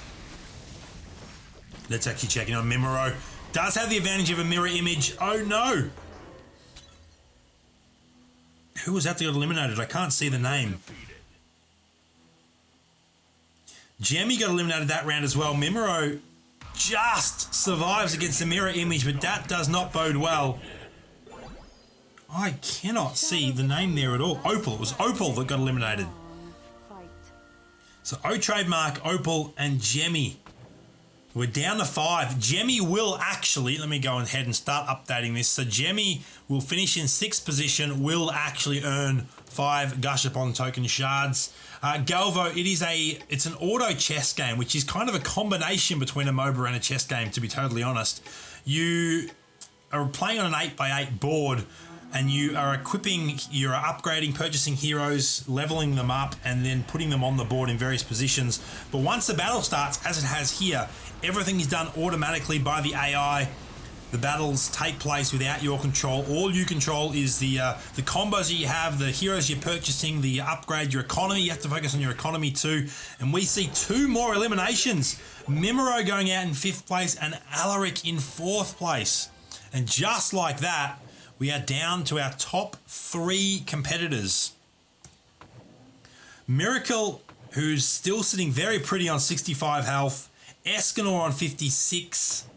Let's actually check in on Mimiro. Does have the advantage of a mirror image. Oh no! Who was that that got eliminated? I can't see the name. Jemmy got eliminated that round as well. Mimiro just survives against the mirror image, but that does not bode well. I cannot see the name there at all. Opal. It was Opal that got eliminated. So O-Trademark, Opal, and Jemmy. We're down to 5. Jemmy will actually, let me go ahead and start updating this. So Jemmy will finish in 6th position, will actually earn 5 Gashapon token shards. Galvo, it's an auto chess game, which is kind of a combination between a MOBA and a chess game, to be totally honest. You are playing on an 8x8 board, and you are upgrading, purchasing heroes, leveling them up, and then putting them on the board in various positions. But once the battle starts, as it has here, everything is done automatically by the AI. The battles take place without your control. All you control is the combos that you have, the heroes you're purchasing, the upgrade, your economy. You have to focus on your economy too. And we see 2 more eliminations. Mimiro going out in 5th place and Alaric in 4th place. And just like that, we are down to our top 3 competitors. Miracle, who's still sitting very pretty on 65 health. Escanor on 56.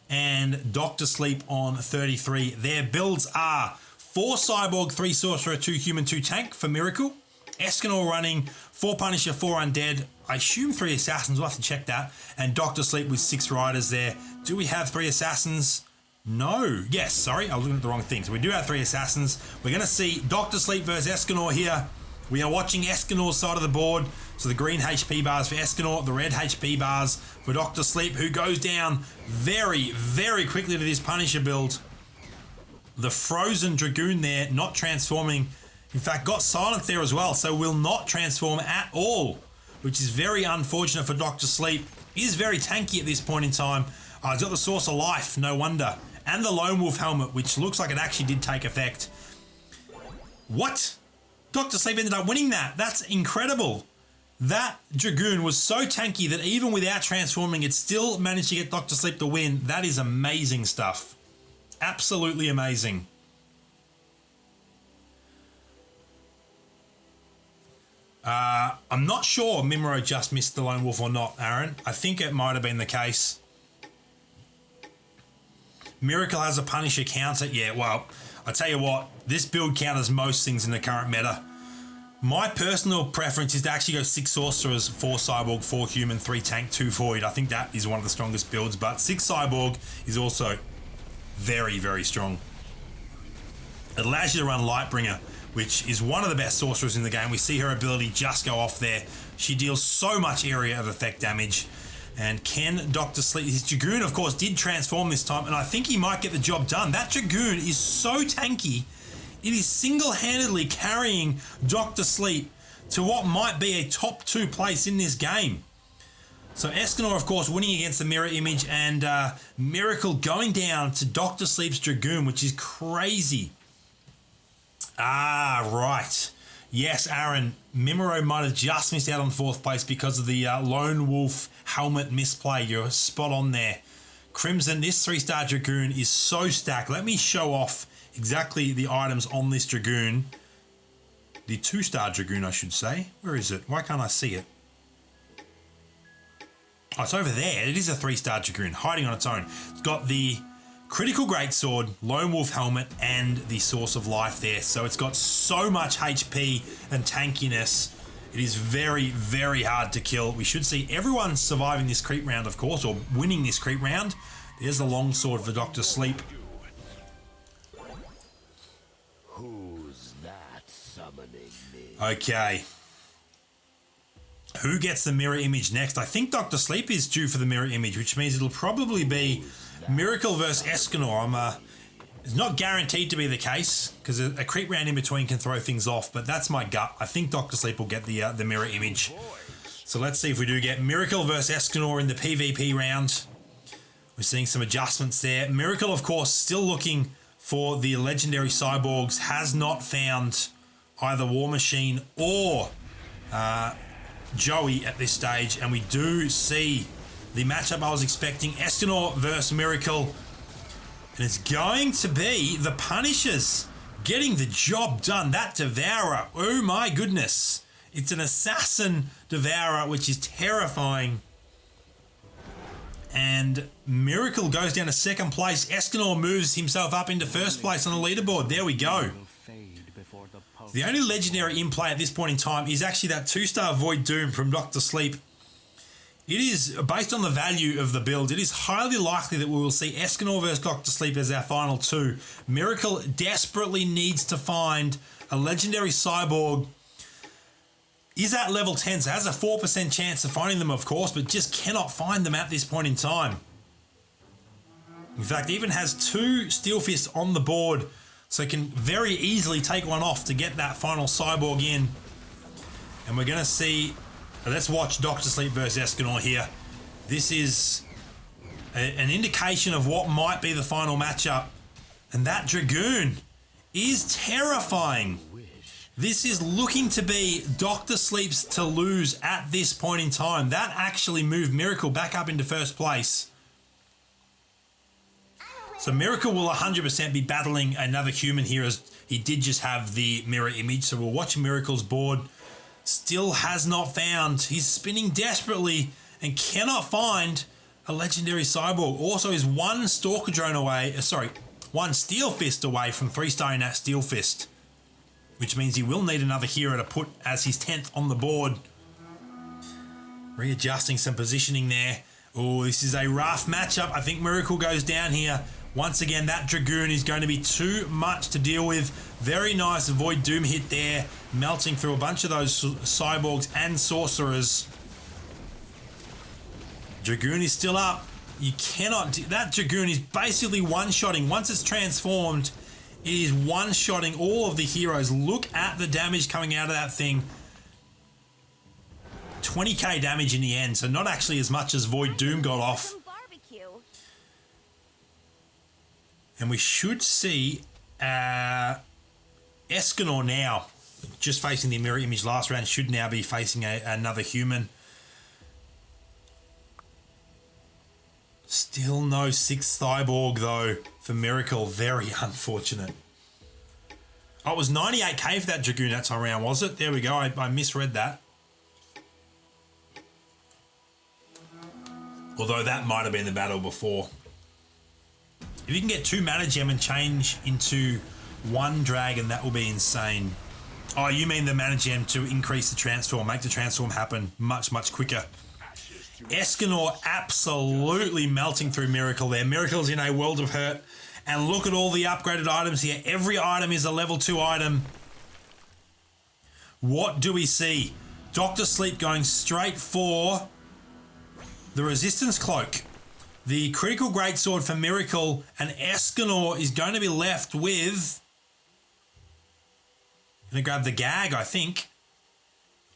And Dr. Sleep on 33. Their builds are 4 Cyborg, 3 Sorcerer, 2 Human, 2 Tank for Miracle. Escanor running 4 Punisher, 4 Undead. I assume 3 Assassins. We'll have to check that. And Dr. Sleep with 6 Riders there. Do we have 3 Assassins? No. Yes, sorry. I was looking at the wrong thing. So we do have 3 Assassins. We're going to see Dr. Sleep versus Escanor here. We are watching Escanor's side of the board. So the green HP bars for Escanor, the red HP bars for Dr. Sleep, who goes down very, very quickly to this Punisher build. The frozen Dragoon there, not transforming. In fact, got silenced there as well, so will not transform at all, which is very unfortunate for Dr. Sleep. He is very tanky at this point in time. He's got the Source of Life, no wonder. And the Lone Wolf helmet, which looks like it actually did take effect. What? Dr. Sleep ended up winning that. That's incredible. That Dragoon was so tanky that even without transforming, it still managed to get Dr. Sleep to win. That is amazing stuff. Absolutely amazing. I'm not sure Mimro just missed the Lone Wolf or not, Aaron. I think it might have been the case. Miracle has a Punisher counter. Yeah, well, I tell you what, this build counters most things in the current meta. My personal preference is to actually go 6 Sorcerers, 4 Cyborg, 4 Human, 3 Tank, 2 Void. I think that is one of the strongest builds, but 6 Cyborg is also very, very strong. It allows you to run Lightbringer, which is one of the best sorcerers in the game. We see her ability just go off there. She deals so much area of effect damage. And can Dr. Sleep... His Dragoon, of course, did transform this time, and I think he might get the job done. That Dragoon is so tanky. It is single-handedly carrying Dr. Sleep to what might be a top 2 place in this game. So Escanor, of course, winning against the mirror image, and Miracle going down to Dr. Sleep's Dragoon, which is crazy. Ah, right. Yes, Aaron, Mimro might have just missed out on 4th place because of the Lone Wolf helmet misplay. You're spot on there. Crimson, this 3-star Dragoon is so stacked. Let me show off exactly the items on this Dragoon. The 2-star Dragoon, I should say. Where is it? Why can't I see it? Oh, it's over there. It is a 3-star Dragoon, hiding on its own. It's got the Critical Greatsword, Lone Wolf helmet, and the Source of Life there. So it's got so much HP and tankiness. It is very, very hard to kill. We should see everyone surviving this creep round, of course, or winning this creep round. There's the longsword for Dr. Sleep. Who's that summoning me? Okay. Who gets the mirror image next? I think Dr. Sleep is due for the mirror image, which means it'll probably be Miracle versus Escanor. It's not guaranteed to be the case because a creep round in between can throw things off, but that's my gut. I think Dr. Sleep will get the mirror image. So let's see if we do get Miracle versus Escanor in the PvP round. We're seeing some adjustments there. Miracle, of course, still looking for the legendary cyborgs. Has not found either War Machine or Joey at this stage, and we do see the matchup I was expecting, Escanor versus Miracle, and it's going to be the Punishers getting the job done. That Devourer, oh my goodness, it's an assassin Devourer, which is terrifying, and Miracle goes down to 2nd place. Escanor moves himself up into 1st place on the leaderboard. There we go. The only legendary in play at this point in time is actually that 2-star Void Doom from Dr. Sleep. It is, based on the value of the build, it is highly likely that we will see Escanor versus Dr. Sleep as our final 2. Miracle desperately needs to find a legendary cyborg. Is at level 10, so has a 4% chance of finding them, of course, but just cannot find them at this point in time. In fact, even has 2 Steel Fists on the board, so can very easily take one off to get that final cyborg in. And we're going to see... Let's watch Dr. Sleep versus Escanor here. This is an indication of what might be the final matchup. And that Dragoon is terrifying. This is looking to be Dr. Sleep's to lose at this point in time. That actually moved Miracle back up into 1st place. So Miracle will 100% be battling another human here, as he did just have the mirror image. So we'll watch Miracle's board. Still has not found. He's spinning desperately and cannot find a legendary cyborg. Also is 1 Stalker Drone away, 1 Steel Fist away from 3-starring that Steel Fist, which means he will need another hero to put as his 10th on the board. Readjusting some positioning there. Oh, this is a rough matchup. I think Miracle goes down here. Once again, that Dragoon is going to be too much to deal with. Very nice Void Doom hit there, melting through a bunch of those cyborgs and sorcerers. Dragoon is still up. You cannot... That Dragoon is basically one-shotting. Once it's transformed, it is one-shotting all of the heroes. Look at the damage coming out of that thing. 20k damage in the end, so not actually as much as Void Doom got off. And we should see Escanor now, just facing the mirror image last round, should now be facing another human. Still no 6th Cyborg though for Miracle. Very unfortunate. Oh, it was 98k for that Dragoon that time around, was it? There we go. I misread that. Although that might have been the battle before. If you can get 2 mana gem and change into 1 dragon, that will be insane. Oh, you mean the mana gem to increase the transform, make the transform happen much, much quicker. Escanor absolutely melting through Miracle there. Miracle's in a world of hurt. And look at all the upgraded items here. Every item is a level 2 item. What do we see? Dr. Sleep going straight for the Resistance Cloak. The Critical Greatsword for Miracle, and Escanor is going to be left with... Going to grab the Gag, I think.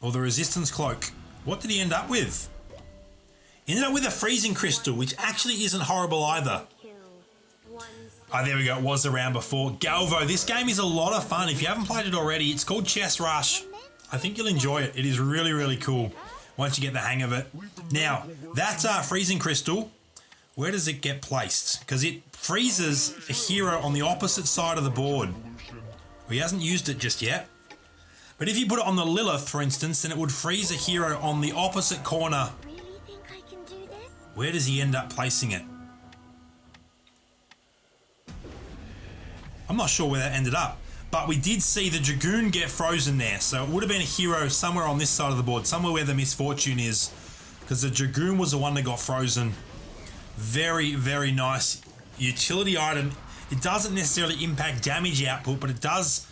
Or the Resistance Cloak. What did he end up with? Ended up with a Freezing Crystal, which actually isn't horrible either. Oh, there we go. It was around before. Galvo, this game is a lot of fun. If you haven't played it already, it's called Chess Rush. I think you'll enjoy it. It is really, really cool once you get the hang of it. Now, that's Freezing Crystal. Where does it get placed? Because it freezes a hero on the opposite side of the board. Well, he hasn't used it just yet. But if you put it on the Lilith, for instance, then it would freeze a hero on the opposite corner. Where does he end up placing it? I'm not sure where that ended up. But we did see the Dragoon get frozen there. So it would have been a hero somewhere on this side of the board. Somewhere where the Misfortune is. Because the Dragoon was the one that got frozen. Very, very nice utility item. It doesn't necessarily impact damage output, but it does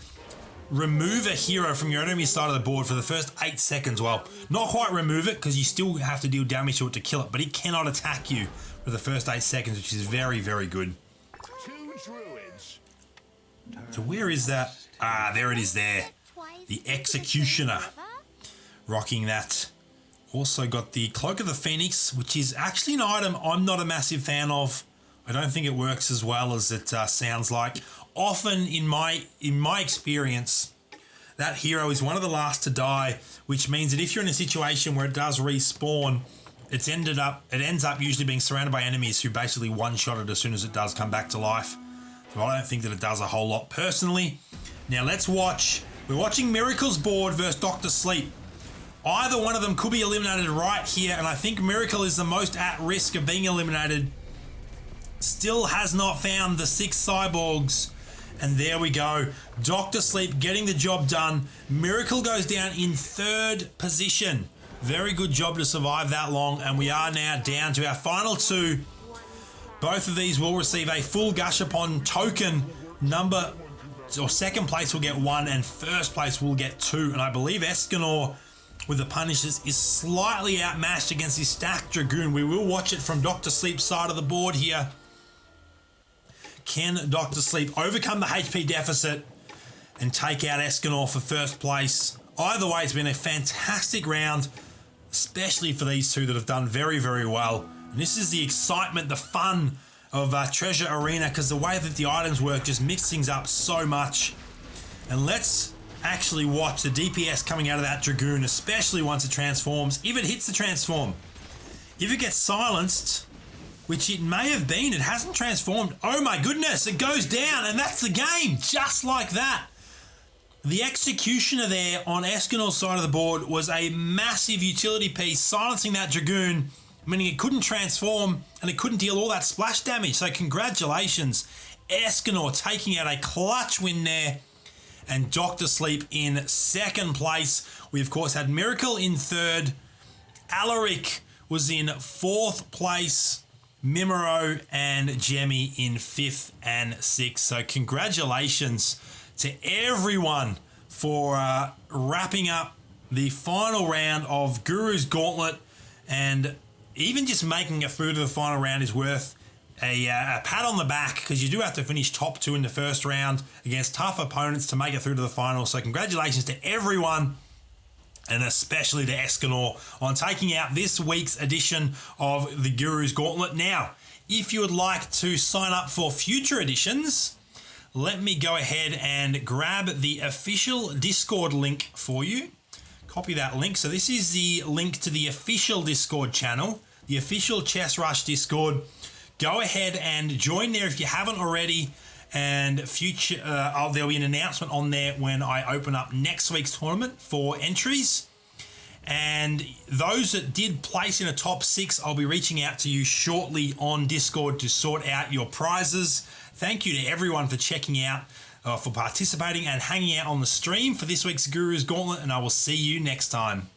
remove a hero from your enemy side of the board for the first 8 seconds. Well, not quite remove it, because you still have to deal damage to it to kill it, but it cannot attack you for the first 8 seconds, which is very, very good. So where is that? Ah, there it is there. The Executioner. Rocking that. Also got the Cloak of the Phoenix, which is actually an item I'm not a massive fan of. I don't think it works as well as it sounds like. Often in my experience, that hero is one of the last to die, which means that if you're in a situation where it does respawn, it ends up usually being surrounded by enemies who basically one-shot it as soon as it does come back to life. So I don't think that it does a whole lot personally. Now let's watch. We're watching Miracle's board versus Dr. Sleep. Either one of them could be eliminated right here, and I think Miracle is the most at risk of being eliminated. Still has not found the 6 cyborgs. And there we go. Dr. Sleep getting the job done. Miracle goes down in 3rd position. Very good job to survive that long. And we are now down to our final 2. Both of these will receive a full Gashapon token. Second place will get 1 and first place will get 2. And I believe Escanor with the punishes is slightly outmatched against his stacked Dragoon. We will watch it from Dr. Sleep's side of the board here. Can Dr. Sleep overcome the HP deficit and take out Escanor for first place? Either way, it's been a fantastic round, especially for these two that have done very, very well. And this is the excitement, the fun of Treasure Arena, because the way that the items work just mix things up so much. And let's actually watch the DPS coming out of that Dragoon, especially once it transforms. If it hits the transform, if it gets silenced, which it may have been, it hasn't transformed. Oh my goodness, it goes down, and that's the game, just like that. The Executioner there on Escanor's side of the board was a massive utility piece, silencing that Dragoon, meaning it couldn't transform and it couldn't deal all that splash damage. So congratulations, Escanor taking out a clutch win there. And Dr. Sleep in 2nd place. We, of course, had Miracle in 3rd. Alaric was in 4th place. Mimero and Jemmy in 5th and 6th. So congratulations to everyone for wrapping up the final round of Guru's Gauntlet, and even just making it through to the final round is worth a pat on the back, because you do have to finish top 2 in the first round against tough opponents to make it through to the final. So congratulations to everyone, and especially to Escanor, on taking out this week's edition of the Guru's Gauntlet. Now, if you would like to sign up for future editions, let me go ahead and grab the official Discord link for you. Copy that link. So this is the link to the official Discord channel, the official Chess Rush Discord. Go ahead and join there if you haven't already. And future, there'll be an announcement on there when I open up next week's tournament for entries. And those that did place in a top 6, I'll be reaching out to you shortly on Discord to sort out your prizes. Thank you to everyone for checking out, for participating and hanging out on the stream for this week's Guru's Gauntlet, and I will see you next time.